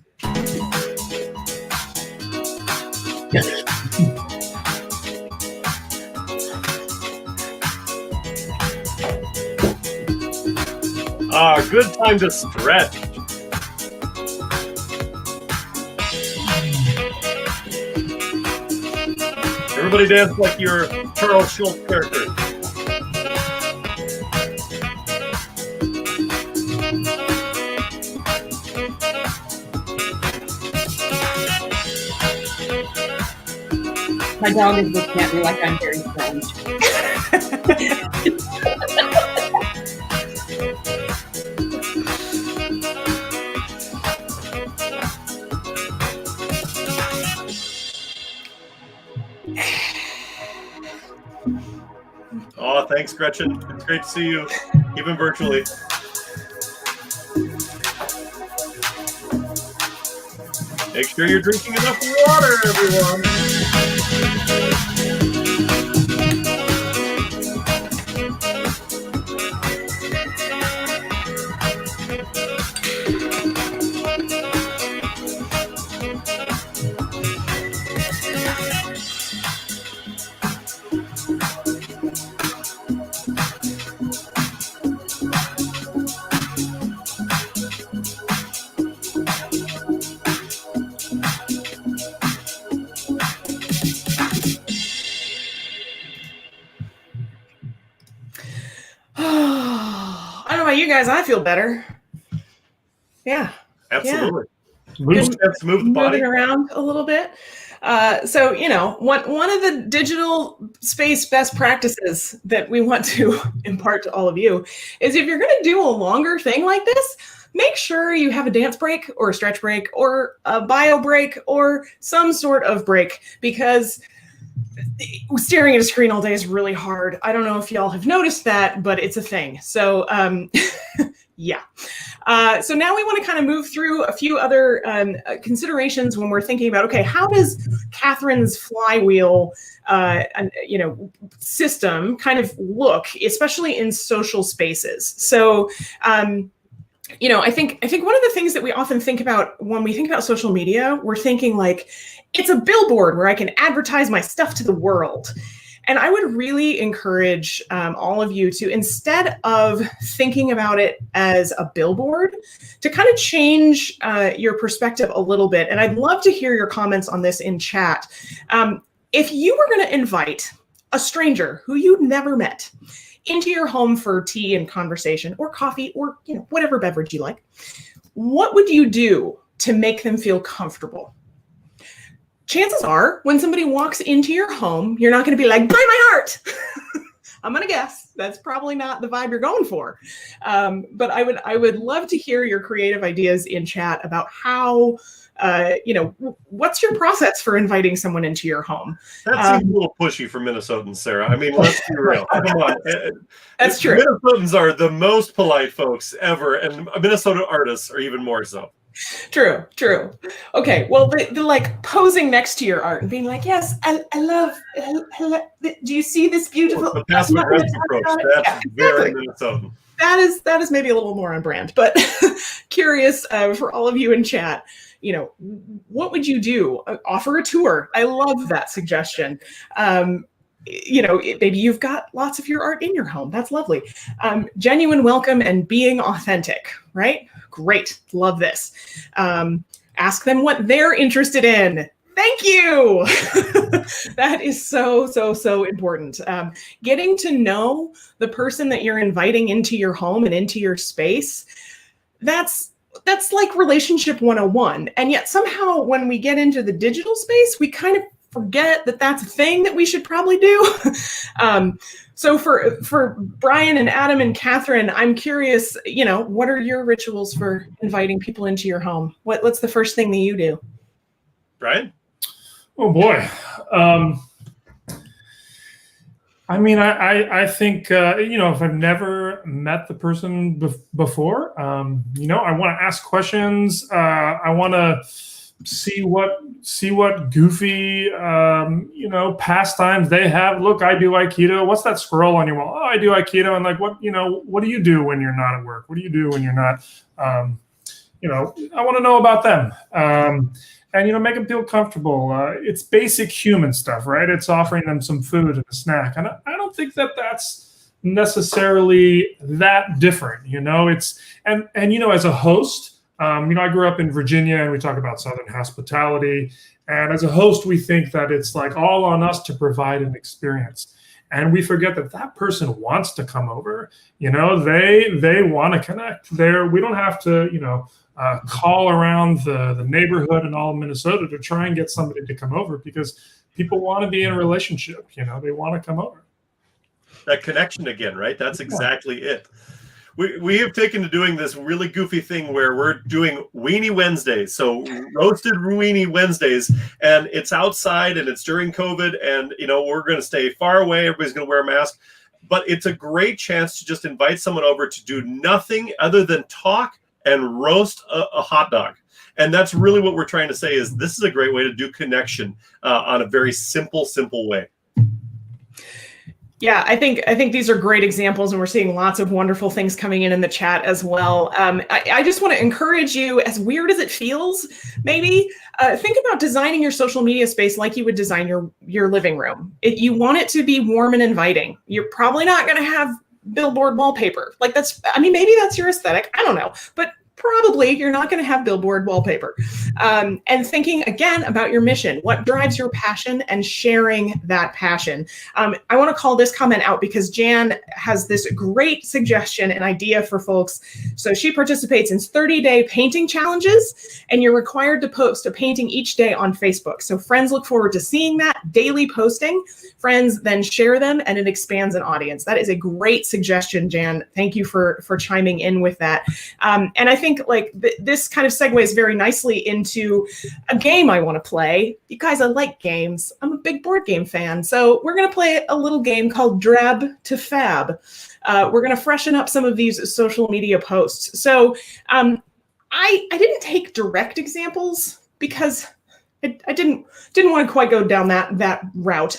Good time to stretch. Everybody dance like your Charles Schultz character. My dog is looking at me like I'm very strange. Thanks, Gretchen. It's great to see you, even virtually. Make sure you're drinking enough water, everyone. I don't know about you guys. I feel better. Yeah. Absolutely. Boost. Let's move the body. Moving around a little bit. So, one of the digital space best practices that we want to impart to all of you is if you're going to do a longer thing like this, make sure you have a dance break or a stretch break or a bio break or some sort of break, because staring at a screen all day is really hard. I don't know if y'all have noticed that, but it's a thing. So, yeah. So now we want to kind of move through a few other considerations when we're thinking about, okay, how does Catherine's flywheel, system kind of look, especially in social spaces? So, I think one of the things that we often think about when we think about social media, we're thinking like, it's a billboard where I can advertise my stuff to the world. And I would really encourage all of you to, instead of thinking about it as a billboard, to kind of change your perspective a little bit. And I'd love to hear your comments on this in chat. If you were going to invite a stranger who you'd never met into your home for tea and conversation or coffee or whatever beverage you like, what would you do to make them feel comfortable? Chances are when somebody walks into your home, you're not going to be like, buy my heart. I'm going to guess that's probably not the vibe you're going for. But I would love to hear your creative ideas in chat about how, what's your process for inviting someone into your home? That seems a little pushy for Minnesotans, Sarah. I mean, let's be real. Come on. That's true. Minnesotans are the most polite folks ever, and Minnesota artists are even more so. True. Okay, well, the like posing next to your art and being like, yes, I love, do you see this beautiful? The passive aggressive approach, that's very Minnesotan. That is maybe a little more on brand, but curious for all of you in chat, what would you do? Offer a tour. I love that suggestion. Maybe you've got lots of your art in your home. That's lovely. Genuine welcome and being authentic, right? Great. Love this. Ask them what they're interested in. Thank you. That is so important. Getting to know the person that you're inviting into your home and into your space, that's like relationship 101. And yet somehow when we get into the digital space, we kind of forget that that's a thing that we should probably do. So for Brian and Adam and Catherine, I'm curious, what are your rituals for inviting people into your home? What's the first thing that you do? Brian? Oh boy. I think, if I've never met the person before, I want to ask questions. I want to see what goofy, pastimes they have. Look, I do Aikido. What's that scroll on your wall? Oh, I do Aikido. And like, what do you do when you're not at work? What do you do when you're not, I want to know about them. And, make them feel comfortable. It's basic human stuff, right? It's offering them some food and a snack. And I don't think that that's necessarily that different, it's, and as a host, I grew up in Virginia and we talk about Southern hospitality. And as a host, we think that it's like all on us to provide an experience. And we forget that person wants to come over, they want to connect there. We don't have to, call around the neighborhood in all of Minnesota to try and get somebody to come over, because people want to be in a relationship, they want to come over. That connection again, right? That's exactly it. We have taken to doing this really goofy thing where we're doing Weenie Wednesdays. So roasted Weenie Wednesdays, and it's outside and it's during COVID, and we're going to stay far away. Everybody's going to wear a mask. but it's a great chance to just invite someone over to do nothing other than talk and roast a hot dog. And that's really what we're trying to say, is this is a great way to do connection on a very simple way. Yeah, I think these are great examples, and we're seeing lots of wonderful things coming in the chat as well. I just want to encourage you, as weird as it feels, maybe think about designing your social media space like you would design your living room. You want it to be warm and inviting. You're probably not going to have billboard wallpaper. Like maybe that's your aesthetic. I don't know, but probably you're not going to have billboard wallpaper. And thinking again about your mission, what drives your passion, and sharing that passion. I want to call this comment out because Jan has this great suggestion and idea for folks. So she participates in 30-day painting challenges, and you're required to post a painting each day on Facebook. So friends look forward to seeing that daily posting. Friends then share them, and it expands an audience. That is a great suggestion, Jan. Thank you for chiming in with that. And I think this kind of segues very nicely into a game I want to play. You guys, I like games. I'm a big board game fan. So we're going to play a little game called Drab to Fab. We're going to freshen up some of these social media posts. So I didn't take direct examples because I didn't want to quite go down that route.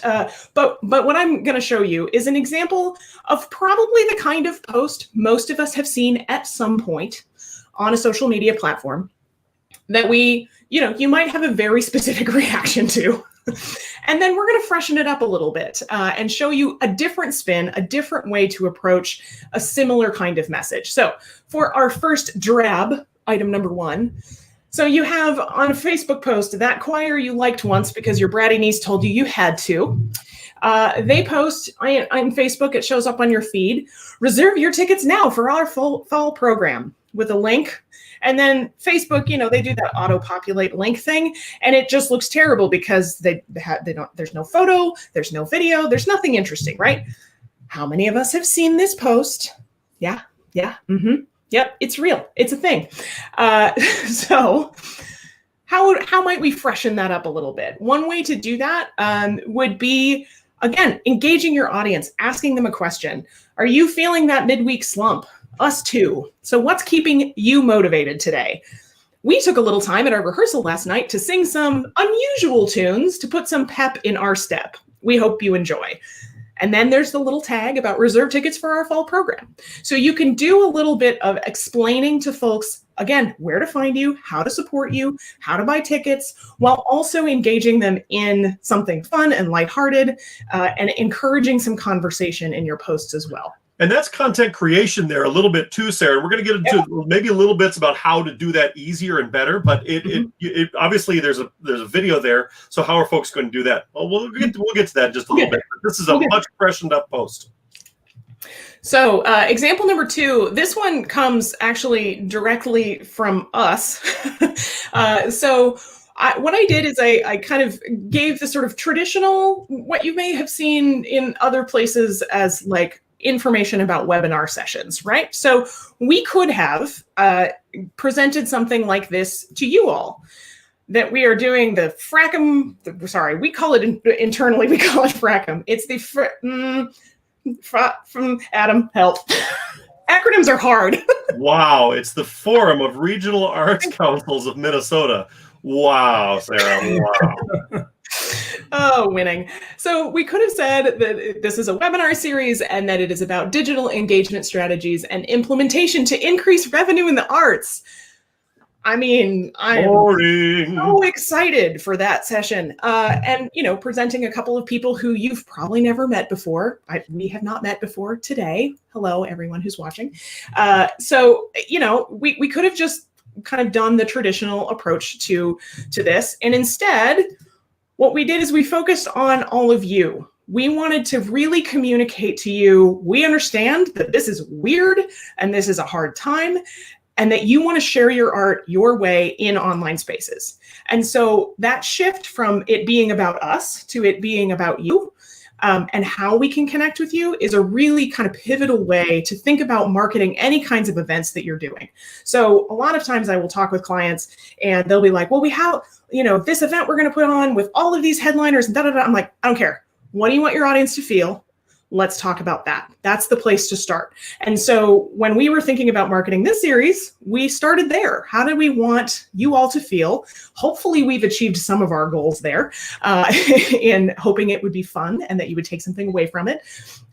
But what I'm going to show you is an example of probably the kind of post most of us have seen at some point on a social media platform that you might have a very specific reaction to. And then we're going to freshen it up a little bit and show you a different spin, a different way to approach a similar kind of message. So for our first drab, item number 1, so you have on a Facebook post, that choir you liked once because your bratty niece told you had to. They post on Facebook, it shows up on your feed, reserve your tickets now for our fall program, with a link. And then Facebook, they do that auto-populate link thing, and it just looks terrible because there's no photo, there's no video, there's nothing interesting, right? How many of us have seen this post? Yeah. Mm-hmm. Yep, it's real. It's a thing. So how might we freshen that up a little bit? One way to do that would be, again, engaging your audience, asking them a question. Are you feeling that midweek slump? Us too. So what's keeping you motivated today? We took a little time at our rehearsal last night to sing some unusual tunes to put some pep in our step. We hope you enjoy. And then there's the little tag about reserve tickets for our fall program. So you can do a little bit of explaining to folks, again, where to find you, how to support you, how to buy tickets, while also engaging them in something fun and lighthearted, and encouraging some conversation in your posts as well. And that's content creation there a little bit too, Sarah. We're going to get into maybe a little bits about how to do that easier and better. But it obviously there's a video there. So how are folks going to do that? Well, we'll get to that in just a little bit. But this is a much freshened up post. So example number 2, this one comes actually directly from us. What I did is I kind of gave the sort of traditional, what you may have seen in other places as like information about webinar sessions, right? So we could have presented something like this to you all, that we are doing the Frackum, we call it internally, we call it Frackum. It's the from Adam, help. Acronyms are hard. Wow, it's the Forum of Regional Arts Councils of Minnesota. Wow, Sarah, wow. Oh, winning. So we could have said that this is a webinar series and that it is about digital engagement strategies and implementation to increase revenue in the arts. I mean, I'm so excited for that session. And, presenting a couple of people who you've probably never met before. We have not met before today. Hello, everyone who's watching. We could have just kind of done the traditional approach to this. And instead, what we did is we focused on all of you. We wanted to really communicate to you, we understand that this is weird and this is a hard time, and that you want to share your art your way in online spaces. And so that shift from it being about us to it being about you, and how we can connect with you, is a really kind of pivotal way to think about marketing any kinds of events that you're doing. So a lot of times I will talk with clients and they'll be like, well, we have, this event we're going to put on with all of these headliners and da-da-da. I'm like, I don't care. What do you want your audience to feel? let's talk about that. That's the place to start. And so when we were thinking about marketing this series, we started there. How do we want you all to feel? Hopefully we've achieved some of our goals there in hoping it would be fun and that you would take something away from it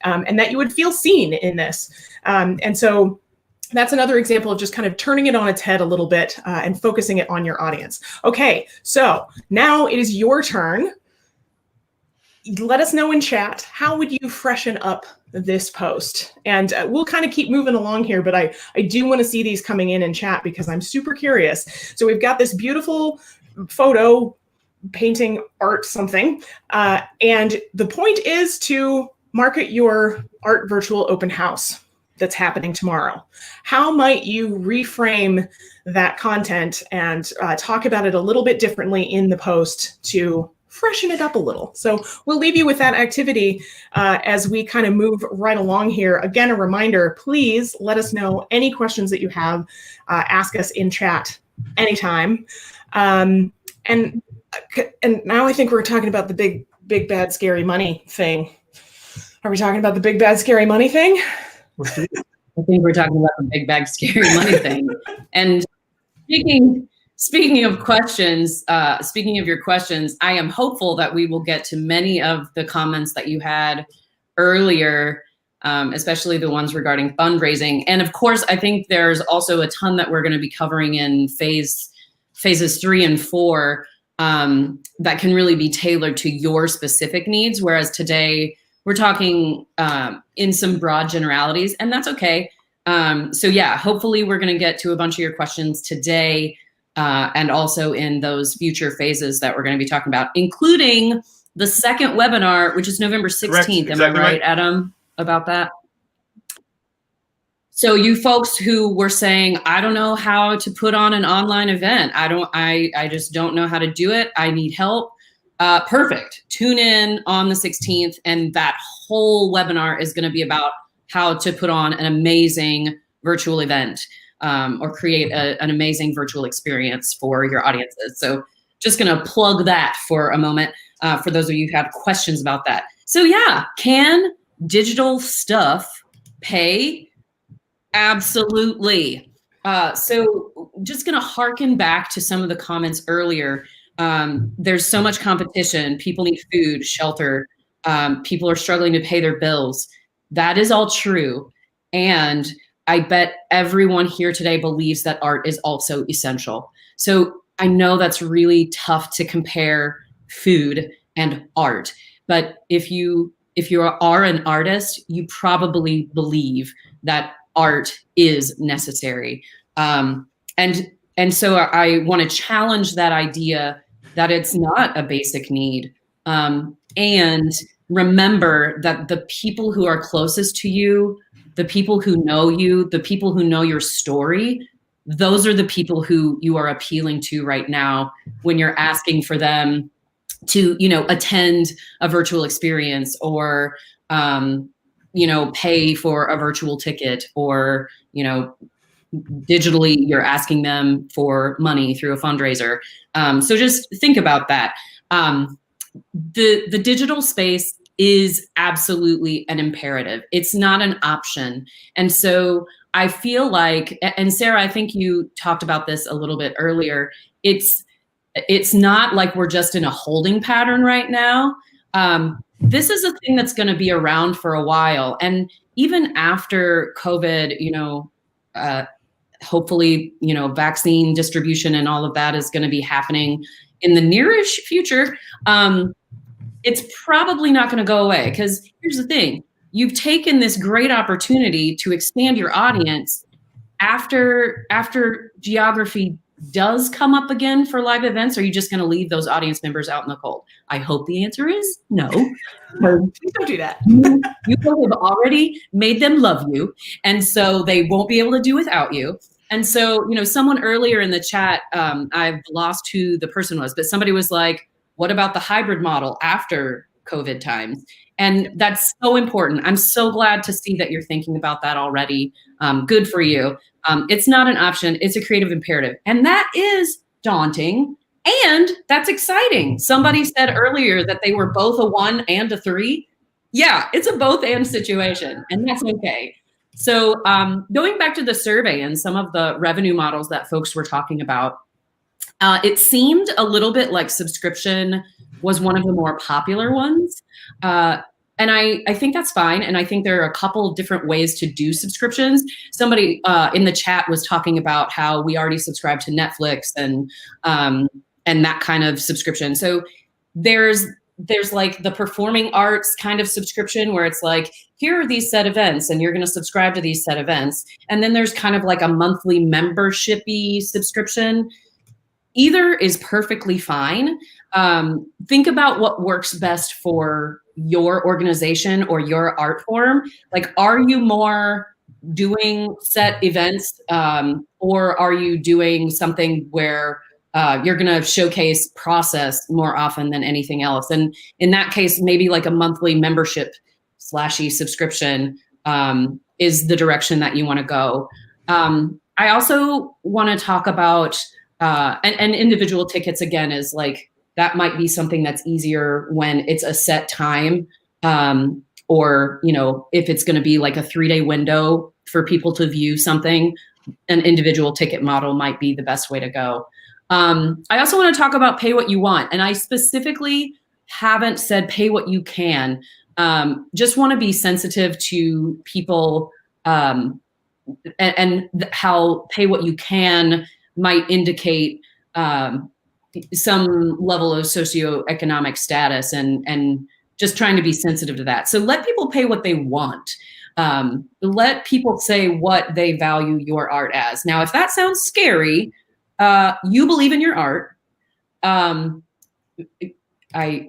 and that you would feel seen in this. And so that's another example of just kind of turning it on its head a little bit and focusing it on your audience. Okay, so now it is your turn. Let us know in chat, how would you freshen up this post? And we'll kind of keep moving along here, but I do want to see these coming in chat because I'm super curious. So we've got this beautiful photo, painting, art, something. And the point is to market your art virtual open house that's happening tomorrow. How might you reframe that content and talk about it a little bit differently in the post to freshen it up a little? So we'll leave you with that activity as we kind of move right along here. Again, a reminder, please let us know any questions that you have. Ask us in chat anytime. And now I think we're talking about the big, bad, scary money thing. Are we talking about the big, bad, scary money thing? I think we're talking about the big, bad, scary money thing. And Speaking of questions, speaking of your questions, I am hopeful that we will get to many of the comments that you had earlier, especially the ones regarding fundraising. And of course, I think there's also a ton that we're going to be covering in phases 3 and 4 that can really be tailored to your specific needs. Whereas today we're talking in some broad generalities, and that's okay. So yeah, hopefully we're going to get to a bunch of your questions today. And also in those future phases that we're going to be talking about, including the second webinar, which is November 16th. Correct. Am Exactly I right, right, Adam, about that? So you folks who were saying, I don't know how to put on an online event. I just don't know how to do it. I need help. Perfect. Tune in on the 16th. And that whole webinar is going to be about how to put on an amazing virtual event. Or create an amazing virtual experience for your audiences. So just going to plug that for a moment for those of you who have questions about that. So yeah, can digital stuff pay? Absolutely. So just going to harken back to some of the comments earlier. There's so much competition. People need food, shelter. People are struggling to pay their bills. That is all true. And I bet everyone here today believes that art is also essential. So I know that's really tough to compare food and art, but if you are an artist, you probably believe that art is necessary. And so I want to challenge that idea that it's not a basic need. And remember that the people who are closest to you, the people who know you, the people who know your story, those are the people who you are appealing to right now when you're asking for them to, attend a virtual experience or, pay for a virtual ticket or, digitally you're asking them for money through a fundraiser. So just think about that. The digital space is absolutely an imperative. It's not an option. And so I feel like, and Sarah, I think you talked about this a little bit earlier, it's not like we're just in a holding pattern right now. This is a thing that's going to be around for a while. And even after COVID, hopefully, vaccine distribution and all of that is going to be happening in the nearish future. It's probably not going to go away because here's the thing. You've taken this great opportunity to expand your audience after geography does come up again for live events. Are you just going to leave those audience members out in the cold? I hope the answer is no. Please don't do that. You have already made them love you. And so they won't be able to do without you. And so, someone earlier in the chat, I've lost who the person was, but somebody was like, what about the hybrid model after COVID times? And that's so important. I'm so glad to see that you're thinking about that already. Good for you. It's not an option. It's a creative imperative. And that is daunting. And that's exciting. Somebody said earlier that they were both a 1 and a 3. Yeah, it's a both and situation, and that's okay. So going back to the survey and some of the revenue models that folks were talking about, it seemed a little bit like subscription was one of the more popular ones. And I think that's fine. And I think there are a couple different ways to do subscriptions. Somebody in the chat was talking about how we already subscribe to Netflix and that kind of subscription. So there's like the performing arts kind of subscription where it's like, here are these set events and you're going to subscribe to these set events. And then there's kind of like a monthly membership-y subscription. Either is perfectly fine. Think about what works best for your organization or your art form. Like, are you more doing set events or are you doing something where you're going to showcase process more often than anything else? And in that case, maybe like a monthly membership /y subscription is the direction that you want to go. I also want to talk about and individual tickets again is like, that might be something that's easier when it's a set time or, you know, if it's going to be like a 3-day window for people to view something, an individual ticket model might be the best way to go. I also want to talk about pay what you want. And I specifically haven't said pay what you can. Just want to be sensitive to people and how pay what you can might indicate some level of socioeconomic status and just trying to be sensitive to that. So let people pay what they want. Let people say what they value your art as. Now, if that sounds scary, you believe in your art. I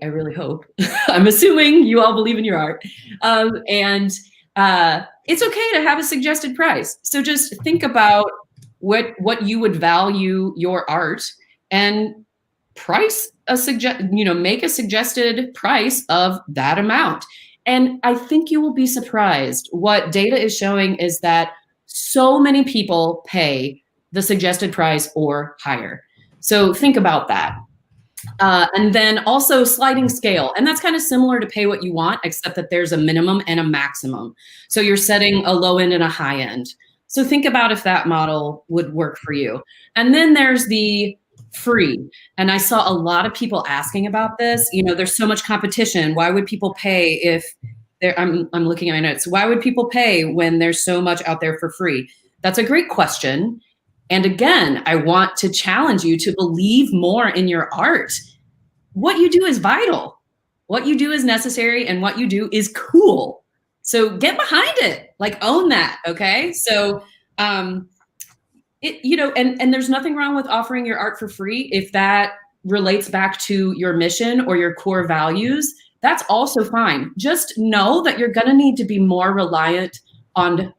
really hope. I'm assuming you all believe in your art. And it's okay to have a suggested price. So just think about what you would value your art and price make a suggested price of that amount. And I think you will be surprised. What data is showing is that so many people pay the suggested price or higher. So think about that. And then also sliding scale. And that's kind of similar to pay what you want, except that there's a minimum and a maximum. So you're setting a low end and a high end. So think about if that model would work for you. And then there's the free. And I saw a lot of people asking about this. You know, there's so much competition. Why would people pay if I'm looking at my notes. Why would people pay when there's so much out there for free? That's a great question. And again, I want to challenge you to believe more in your art. What you do is vital. What you do is necessary, and what you do is cool. So get behind it, like own that, okay? So, and there's nothing wrong with offering your art for free if that relates back to your mission or your core values. That's also fine. Just know that you're gonna need to be more reliant on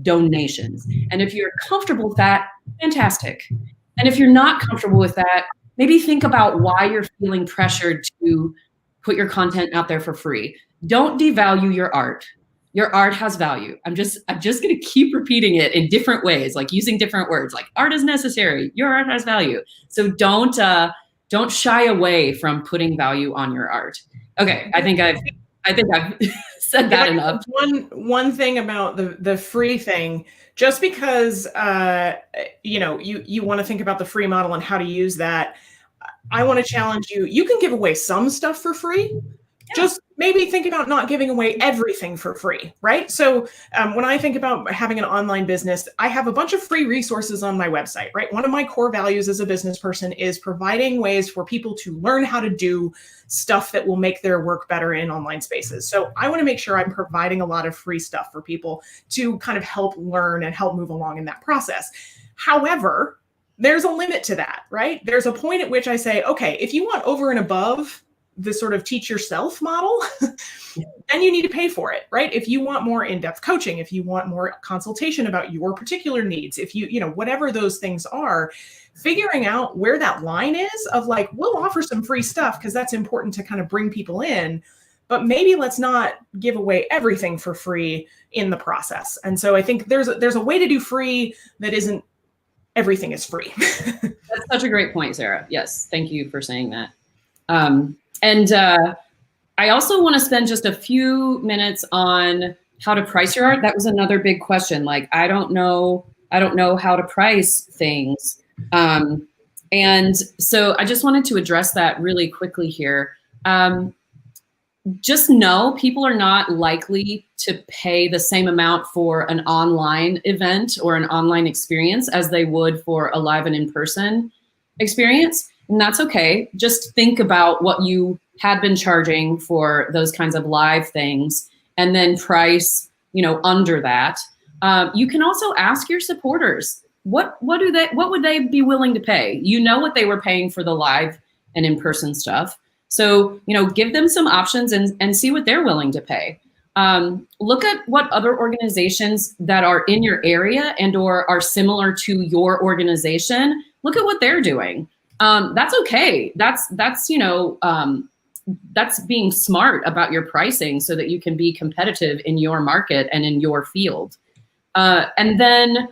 donations. And if you're comfortable with that, fantastic. And if you're not comfortable with that, maybe think about why you're feeling pressured to put your content out there for free. Don't devalue your art. Your art has value. I'm just going to keep repeating it in different ways, like using different words, like art is necessary. Your art has value. So don't shy away from putting value on your art. Okay, I think I've said that enough. One thing about the free thing, just because you want to think about the free model and how to use that, I want to challenge you. You can give away some stuff for free. Yeah. Just maybe think about not giving away everything for free, right? So when I think about having an online business, I have a bunch of free resources on my website, right? One of my core values as a business person is providing ways for people to learn how to do stuff that will make their work better in online spaces. So I want to make sure I'm providing a lot of free stuff for people to kind of help learn and help move along in that process. However, there's a limit to that, right? There's a point at which I say, okay, if you want over and above the sort of teach yourself model, then you need to pay for it, right? If you want more in-depth coaching, if you want more consultation about your particular needs, if you whatever those things are, figuring out where that line is of like, we'll offer some free stuff because that's important to kind of bring people in, but maybe let's not give away everything for free in the process. And so I think there's a way to do free that isn't everything is free. That's such a great point, Sarah. Yes, thank you for saying that. I also want to spend just a few minutes on how to price your art. That was another big question. Like, I don't know how to price things. And so I just wanted to address that really quickly here. Just know people are not likely to pay the same amount for an online event or an online experience as they would for a live and in-person experience. And that's okay. Just think about what you had been charging for those kinds of live things and then price, under that. You can also ask your supporters, what would they be willing to pay? You know what they were paying for the live and in-person stuff. So, give them some options and see what they're willing to pay. Look at what other organizations that are in your area and or are similar to your organization. Look at what they're doing. That's okay. That's being smart about your pricing so that you can be competitive in your market and in your field. And then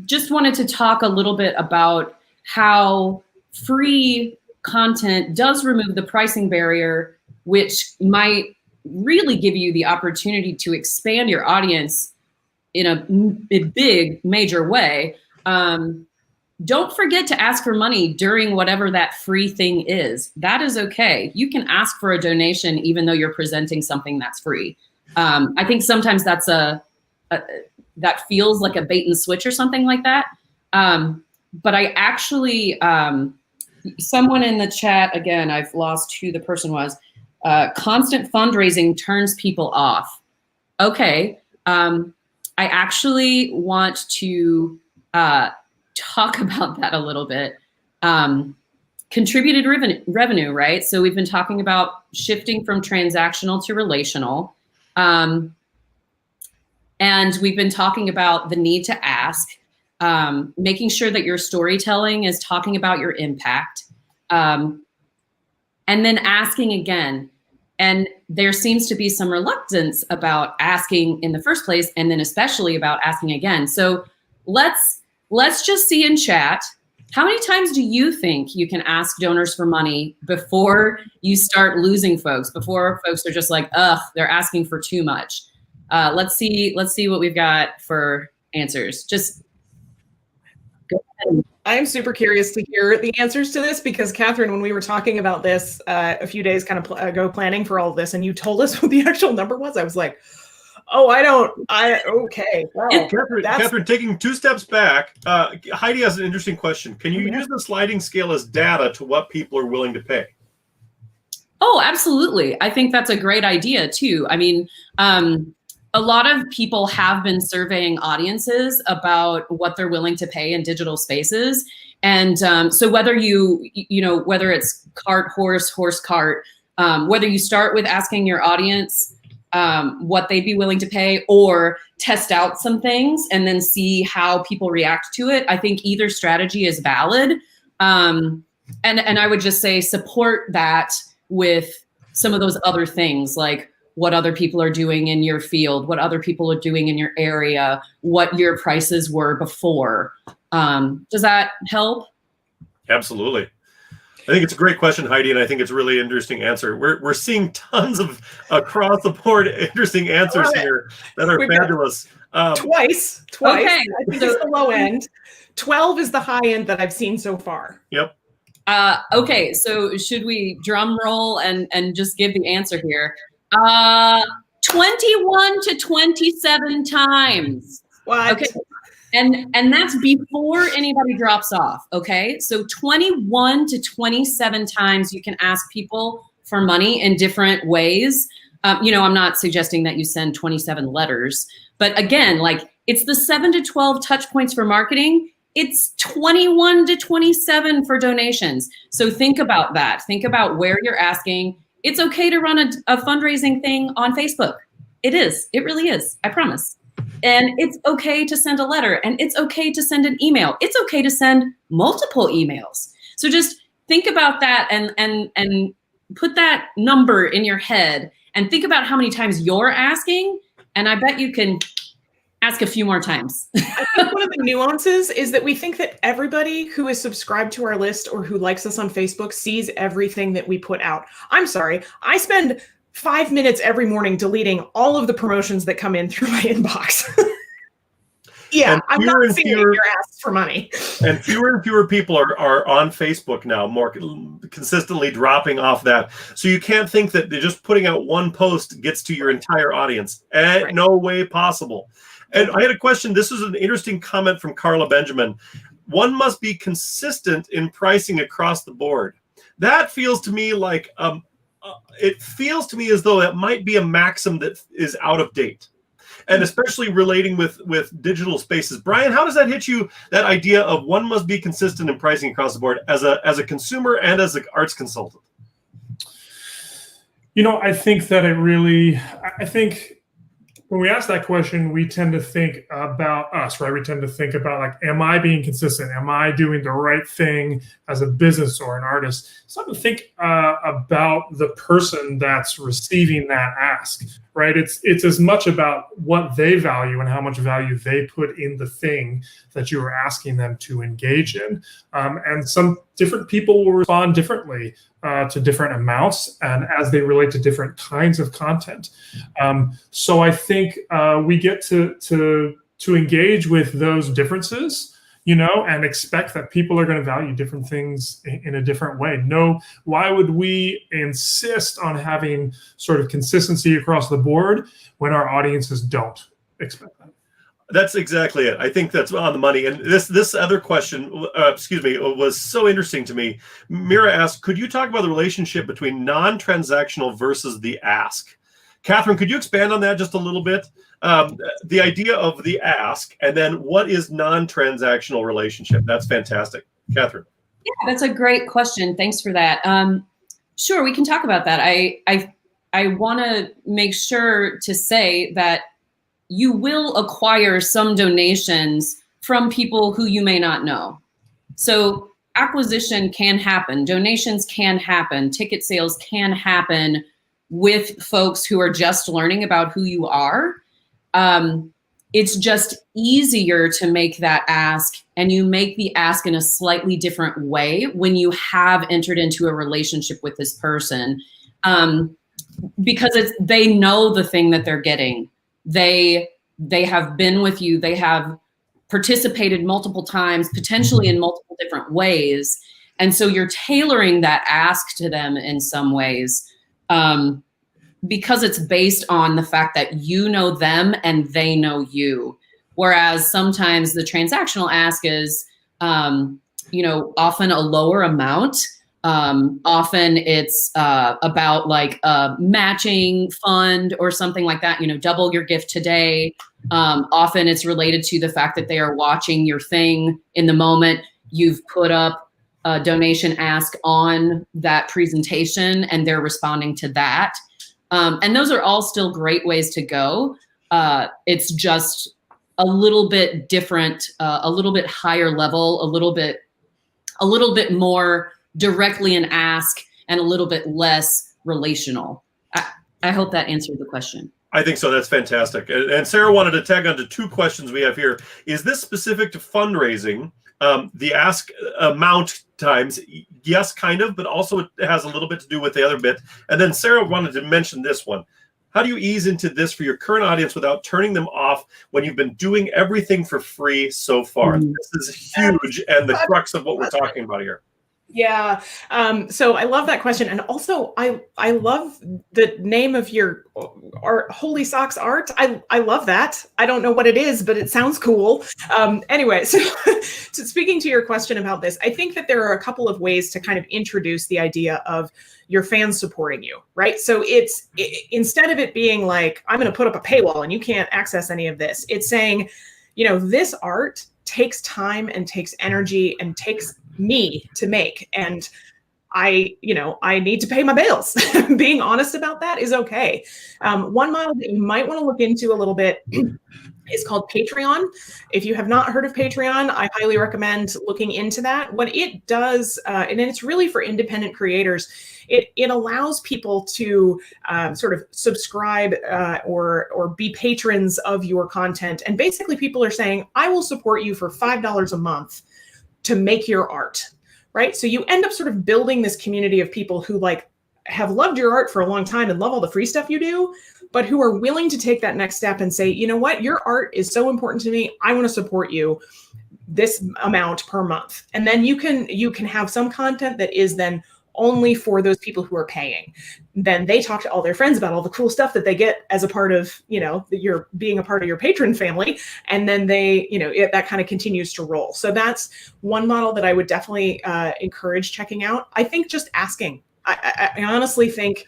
just wanted to talk a little bit about how free content does remove the pricing barrier, which might really give you the opportunity to expand your audience in a big, major way. Don't forget to ask for money during whatever that free thing is. That is okay. You can ask for a donation even though you're presenting something that's free. I think sometimes that's that feels like a bait and switch or something like that. But I actually, someone in the chat, again, I've lost who the person was, constant fundraising turns people off. Okay, I actually want to talk about that a little bit. Contributed revenue, right? So we've been talking about shifting from transactional to relational. And we've been talking about the need to ask, making sure that your storytelling is talking about your impact, and then asking again. And there seems to be some reluctance about asking in the first place, and then especially about asking again. So let's just see in chat, how many times do you think you can ask donors for money before you start losing folks, before folks are just like, ugh, they're asking for too much? Let's see what we've got for answers. Just go ahead. I'm super curious to hear the answers to this because Catherine, when we were talking about this a few days ago, planning for all of this, and you told us what the actual number was, I was like, oh, okay. Wow. Catherine, taking 2 steps back, Heidi has an interesting question. Can you use the sliding scale as data to what people are willing to pay? Oh, absolutely. I think that's a great idea too. I mean, a lot of people have been surveying audiences about what they're willing to pay in digital spaces. And so whether whether it's cart, horse, cart, whether you start with asking your audience what they'd be willing to pay or test out some things and then see how people react to it, I think either strategy is valid. And I would just say support that with some of those other things, like what other people are doing in your field, what other people are doing in your area, what your prices were before. Does that help? Absolutely. I think it's a great question, Heidi, and I think it's a really interesting answer. We're seeing tons of across the board interesting answers here that are fabulous. Twice. Okay. I think it's the low end. 12 is the high end that I've seen so far. Yep. Okay, so should we drum roll and just give the answer here? 21 to 27 times. What? Okay. And that's before anybody drops off, okay? So 21 to 27 times you can ask people for money in different ways. I'm not suggesting that you send 27 letters, but again, like it's the 7 to 12 touch points for marketing. It's 21 to 27 for donations. So think about that. Think about where you're asking. It's okay to run a fundraising thing on Facebook. It is. It really is. I promise. And it's okay to send a letter, and it's okay to send an email. It's okay to send multiple emails. So just think about that and put that number in your head and think about how many times you're asking. And I bet you can ask a few more times. I think one of the nuances is that we think that everybody who is subscribed to our list or who likes us on Facebook sees everything that we put out. I'm sorry. I spend 5 minutes every morning deleting all of the promotions that come in through my inbox. Yeah, I'm not seeing your asks for money. And fewer people are on Facebook now, more consistently dropping off that. So you can't think that they're just putting out one post gets to your entire audience. Right. No way possible. And I had a question. This is an interesting comment from Carla Benjamin. One must be consistent in pricing across the board. That feels to me like it feels to me as though that might be a maxim that is out of date. And especially relating with digital spaces. Brian, how does that hit you, that idea of one must be consistent in pricing across the board as a consumer and as an arts consultant? I think when we ask that question, we tend to think about us, right? We tend to think about like, am I being consistent? Am I doing the right thing as a business or an artist? So to think about the person that's receiving that ask, right? It's as much about what they value and how much value they put in the thing that you are asking them to engage in. And some different people will respond differently to different amounts and as they relate to different kinds of content. So I think we get to engage with those differences, and expect that people are going to value different things in a different way. Why would we insist on having sort of consistency across the board when our audiences don't expect that? That's exactly it. I think that's on the money. And this other question, was so interesting to me. Mira asked, could you talk about the relationship between non-transactional versus the ask? Catherine, could you expand on that just a little bit? The idea of the ask, and then what is non-transactional relationship? That's fantastic. Catherine. Yeah, that's a great question. Thanks for that. Sure, we can talk about that. I want to make sure to say that you will acquire some donations from people who you may not know. So acquisition can happen, donations can happen, ticket sales can happen with folks who are just learning about who you are. It's just easier to make that ask, and you make the ask in a slightly different way when you have entered into a relationship with this person, because they know the thing that they're getting. They have been with you. They have participated multiple times, potentially in multiple different ways. And so you're tailoring that ask to them in some ways, because it's based on the fact that you know them and they know you. Whereas sometimes the transactional ask is, often a lower amount. Often it's about like a matching fund or something like that, double your gift today. Often it's related to the fact that they are watching your thing in the moment. You've put up a donation ask on that presentation and they're responding to that. And those are all still great ways to go. It's just a little bit different, a little bit higher level, a little bit more directly an ask, and a little bit less relational. I hope that answered the question. I think so. That's fantastic. And Sarah wanted to tag on to two questions we have here. Is this specific to fundraising? The ask amount times, yes, kind of, but also it has a little bit to do with the other bit. And then Sarah wanted to mention this one. How do you ease into this for your current audience without turning them off when you've been doing everything for free so far? Mm-hmm. This is huge and the crux of what we're talking about here. Yeah. So I love that question. And also I love the name of your art, Holy Socks Art. I love that. I don't know what it is, but it sounds cool. Anyway, so speaking to your question about this, I think that there are a couple of ways to kind of introduce the idea of your fans supporting you, right? So instead of it being like, I'm going to put up a paywall and you can't access any of this, it's saying, this art takes time and takes energy and takes me to make, and I need to pay my bills. Being honest about that is okay. One model that you might want to look into a little bit is called Patreon. If you have not heard of Patreon, I highly recommend looking into that. What it does, and it's really for independent creators, it allows people to sort of subscribe or be patrons of your content. And basically people are saying, I will support you for $5 a month to make your art, right? So you end up sort of building this community of people who like have loved your art for a long time and love all the free stuff you do, but who are willing to take that next step and say, you know what, your art is so important to me. I want to support you this amount per month. And then you can have some content that is then only for those people who are paying. Then they talk to all their friends about all the cool stuff that they get as a part of, you're being a part of your patron family. And then that kind of continues to roll. So that's one model that I would definitely encourage checking out. I think just asking. I honestly think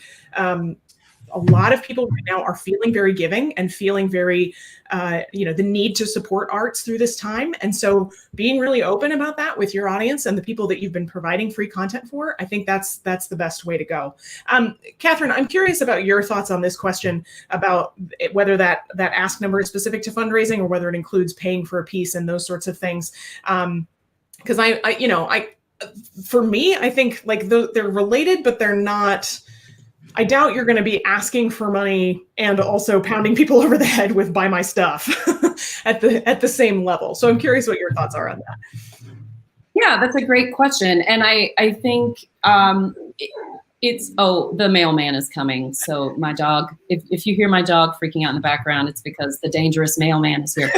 a lot of people right now are feeling very giving and feeling very, the need to support arts through this time. And so being really open about that with your audience and the people that you've been providing free content for, I think that's the best way to go. Catherine, I'm curious about your thoughts on this question about whether that ask number is specific to fundraising or whether it includes paying for a piece and those sorts of things. Because for me, I think like they're related, but they're not. I doubt you're going to be asking for money and also pounding people over the head with buy my stuff at the same level. So I'm curious what your thoughts are on that. Yeah, that's a great question. And I think the mailman is coming. So my dog, if you hear my dog freaking out in the background, it's because the dangerous mailman is here.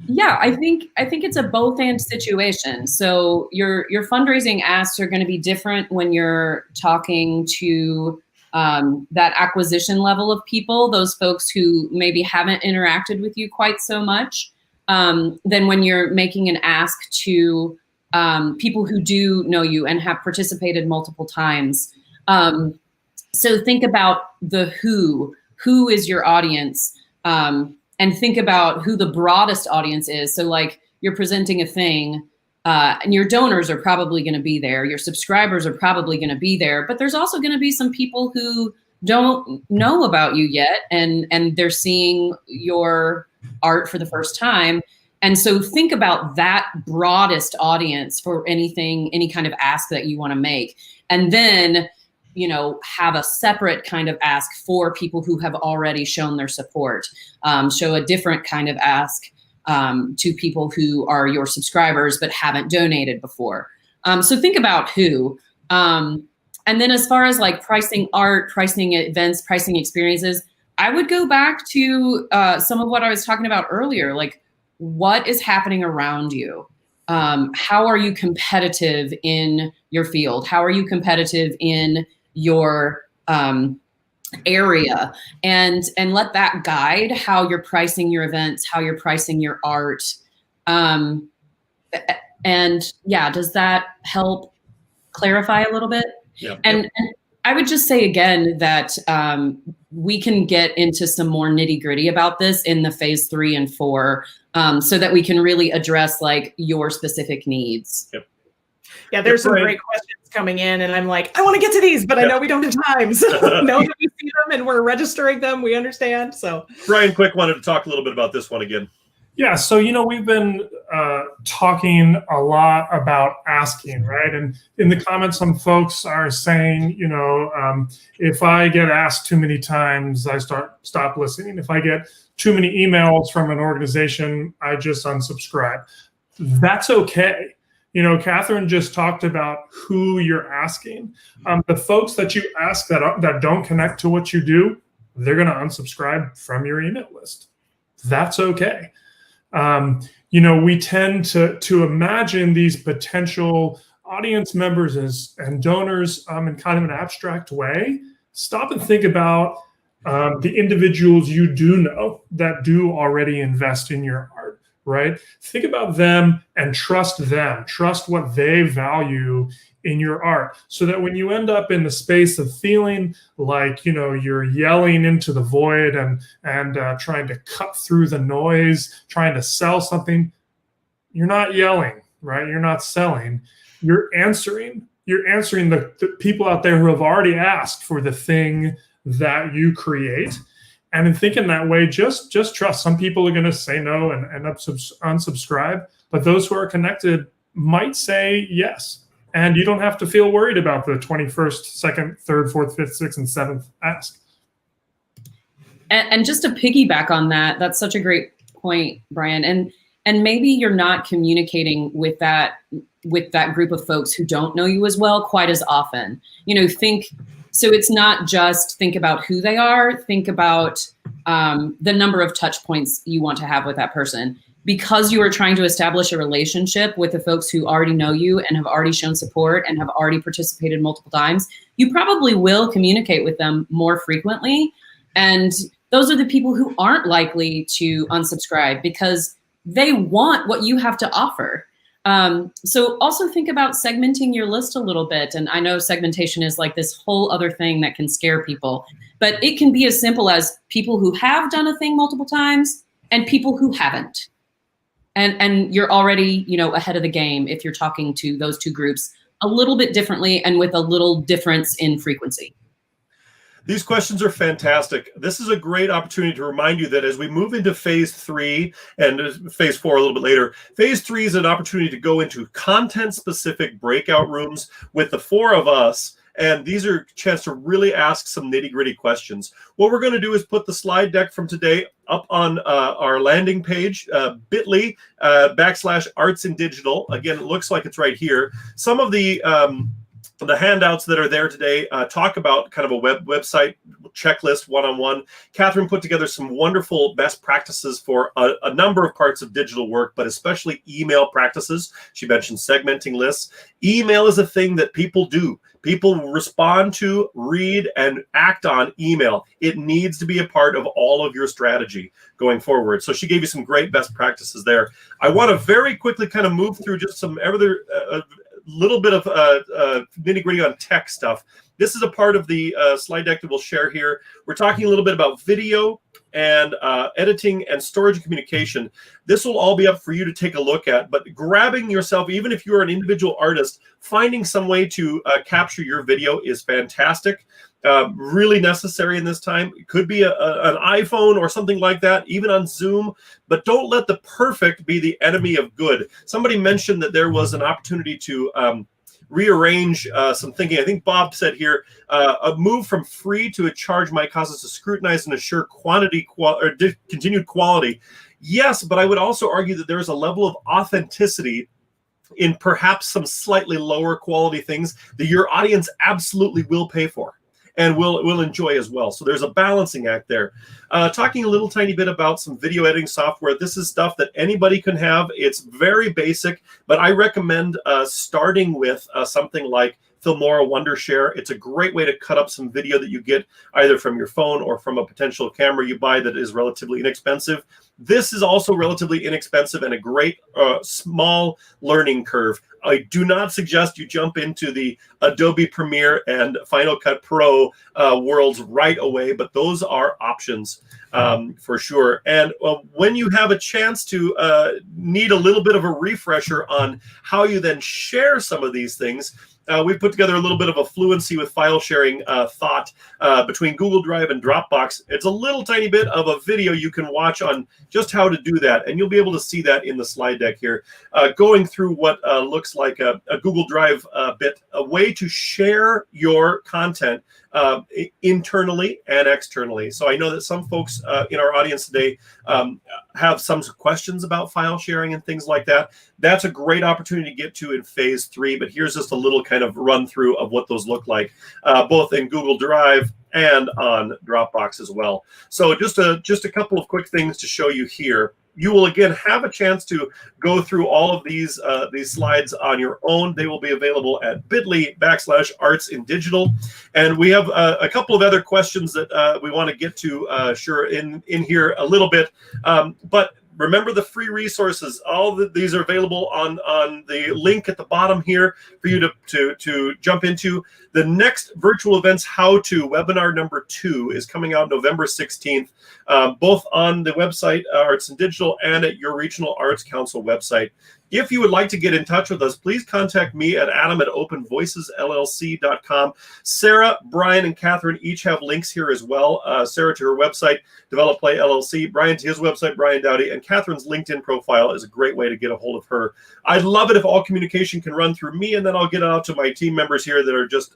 Yeah, I think it's a both and situation. So your fundraising asks are going to be different when you're talking to that acquisition level of people, those folks who maybe haven't interacted with you quite so much, than when you're making an ask to people who do know you and have participated multiple times. So think about the who is your audience. And think about who the broadest audience is. So like you're presenting a thing and your donors are probably going to be there. Your subscribers are probably going to be there. But there's also going to be some people who don't know about you yet. And they're seeing your art for the first time. And so think about that broadest audience for any kind of ask that you want to make. And then have a separate kind of ask for people who have already shown their support. Show a different kind of ask to people who are your subscribers but haven't donated before. So think about who. And then as far as like pricing art, pricing events, pricing experiences, I would go back to some of what I was talking about earlier. Like, what is happening around you? How are you competitive in your field? How are you competitive in your area, and let that guide how you're pricing your events, how you're pricing your art. And yeah, does that help clarify a little bit? Yeah. And I would just say again that we can get into some more nitty gritty about this in the phase 3 and 4, so that we can really address like your specific needs. Yep. Yeah, there's some great questions coming in, and I'm like, I want to get to these, but I know we don't have time. So know that we see them and we're registering them. We understand. So Brian Quick wanted to talk a little bit about this one again. Yeah, so we've been talking a lot about asking, right? And in the comments, some folks are saying, if I get asked too many times, I stop listening. If I get too many emails from an organization, I just unsubscribe. That's okay. Catherine just talked about who you're asking. The folks that you ask that don't connect to what you do, they're going to unsubscribe from your email list. That's okay. We tend to imagine these potential audience members and donors in kind of an abstract way. Stop and think about the individuals you do know that do already invest in your art. Right? Think about them and trust them. Trust what they value in your art, so that when you end up in the space of feeling like you're yelling into the void and trying to cut through the noise, trying to sell something, you're not yelling, right? You're not selling. You're answering. You're answering the people out there who have already asked for the thing that you create. And in thinking that way, just trust. Some people are going to say no and end up unsubscribe, but those who are connected might say yes. And you don't have to feel worried about the 21st, 2nd, 3rd, 4th, 5th, 6th, and 7th ask. And just to piggyback on that, that's such a great point, Brian. And maybe you're not communicating with that group of folks who don't know you as well quite as often. So it's not just think about who they are, think about the number of touch points you want to have with that person. Because you are trying to establish a relationship with the folks who already know you and have already shown support and have already participated multiple times, you probably will communicate with them more frequently. And those are the people who aren't likely to unsubscribe because they want what you have to offer. So also think about segmenting your list a little bit. And I know segmentation is like this whole other thing that can scare people, but it can be as simple as people who have done a thing multiple times and people who haven't. And you're already, ahead of the game if you're talking to those two groups a little bit differently and with a little difference in frequency. These questions are fantastic. This is a great opportunity to remind you that as we move into phase 3 and phase 4 a little bit later, phase 3 is an opportunity to go into content-specific breakout rooms with the 4 of us. And these are a chance to really ask some nitty-gritty questions. What we're going to do is put the slide deck from today up on our landing page, bit.ly /arts in digital. Again, it looks like it's right here. Some of the handouts that are there today talk about kind of a website checklist one-on-one. Catherine put together some wonderful best practices for a number of parts of digital work, but especially email practices. She mentioned segmenting lists. Email is a thing that people do. People respond to, read, and act on email. It needs to be a part of all of your strategy going forward. So she gave you some great best practices there. I want to very quickly kind of move through just some other little bit of nitty-gritty on tech stuff. This is a part of the slide deck that we'll share here. We're talking a little bit about video and editing and storage and communication. This will all be up for you to take a look at, but grabbing yourself, even if you're an individual artist, finding some way to capture your video is fantastic. Really necessary in this time. It could be an iPhone or something like that, even on Zoom, but don't let the perfect be the enemy of good. Somebody mentioned that there was an opportunity to rearrange some thinking. I think Bob said here, a move from free to a charge might cause us to scrutinize and assure continued quality. Yes, but I would also argue that there is a level of authenticity in perhaps some slightly lower quality things that your audience absolutely will pay for and will enjoy as well. So there's a balancing act there. Talking a little tiny bit about some video editing software. This is stuff that anybody can have. It's very basic, but I recommend starting with something like Filmora Wondershare. It's a great way to cut up some video that you get either from your phone or from a potential camera you buy that is relatively inexpensive. This is also relatively inexpensive and a great small learning curve. I do not suggest you jump into the Adobe Premiere and Final Cut Pro worlds right away, but those are options for sure. And when you have a chance to need a little bit of a refresher on how you then share some of these things, we put together a little bit of a fluency with file sharing thought between Google Drive and Dropbox. It's a little tiny bit of a video you can watch on just how to do that, and you'll be able to see that in the slide deck here. Going through what looks like a Google Drive bit, a way to share your content internally and externally. So I know that some folks in our audience today have some questions about file sharing and things like that. That's a great opportunity to get to in phase 3, but here's just a little kind of run through of what those look like, both in Google Drive and on Dropbox as well. So just a couple of quick things to show you here. You will again have a chance to go through all of these slides on your own. They will be available at bit.ly /arts in digital. And we have a couple of other questions that we want to get to sure in here a little bit. But remember the free resources. All of these are available on the link at the bottom here for you to jump into. The next virtual events how-to webinar number 2 is coming out November 16th, both on the website Arts and Digital and at your regional arts council website. If you would like to get in touch with us, please contact me at adam@openvoicesllc.com. Sarah, Brian, and Catherine each have links here as well. Sarah to her website, Develop Play LLC, Brian to his website, Brian Dowdy, and Catherine's LinkedIn profile is a great way to get a hold of her. I'd love it if all communication can run through me, and then I'll get it out to my team members here that are just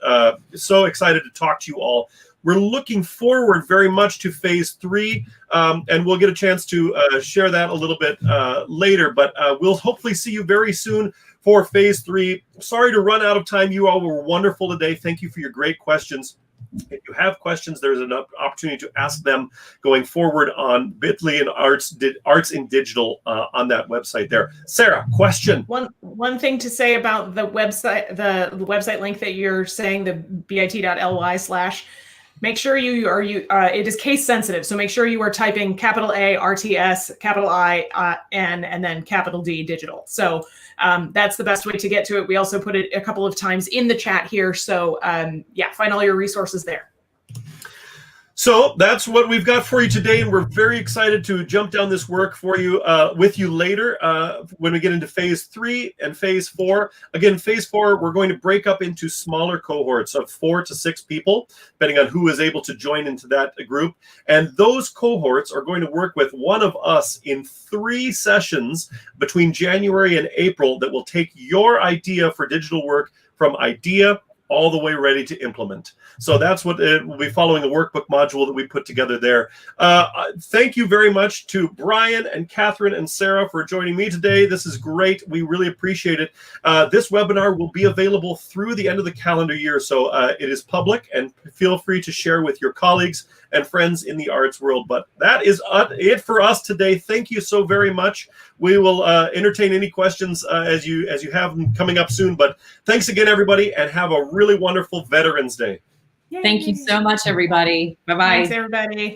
so excited to talk to you all. We're looking forward very much to phase 3, and we'll get a chance to share that a little bit later, but we'll hopefully see you very soon for phase 3. Sorry to run out of time. You all were wonderful today. Thank you for your great questions. If you have questions, there's an opportunity to ask them going forward on Bitly and Arts in Digital on that website there. Sarah, question. One thing to say about the website, the website link that you're saying, the bit.ly/. Make sure it is case sensitive. So make sure you are typing capital A, RTS, capital I, N, and then capital D digital. So that's the best way to get to it. We also put it a couple of times in the chat here. So yeah, find all your resources there. So that's what we've got for you today, and we're very excited to jump down this work for you with you later when we get into phase 3 and phase 4. Again, phase 4, we're going to break up into smaller cohorts of 4 to 6 people, depending on who is able to join into that group. And those cohorts are going to work with one of us in 3 sessions between January and April that will take your idea for digital work from idea all the way ready to implement. So that's what it will be, following the workbook module that we put together there. Thank you very much to Brian and Catherine and Sarah for joining me today. This is great. We really appreciate it. This webinar will be available through the end of the calendar year. So it is public, and feel free to share with your colleagues and friends in the arts world. But that is it for us today. Thank you so very much. We will entertain any questions as you have them coming up soon. But thanks again, everybody, and have a really wonderful Veterans Day. Thank you so much, everybody. Bye-bye. Thanks, everybody.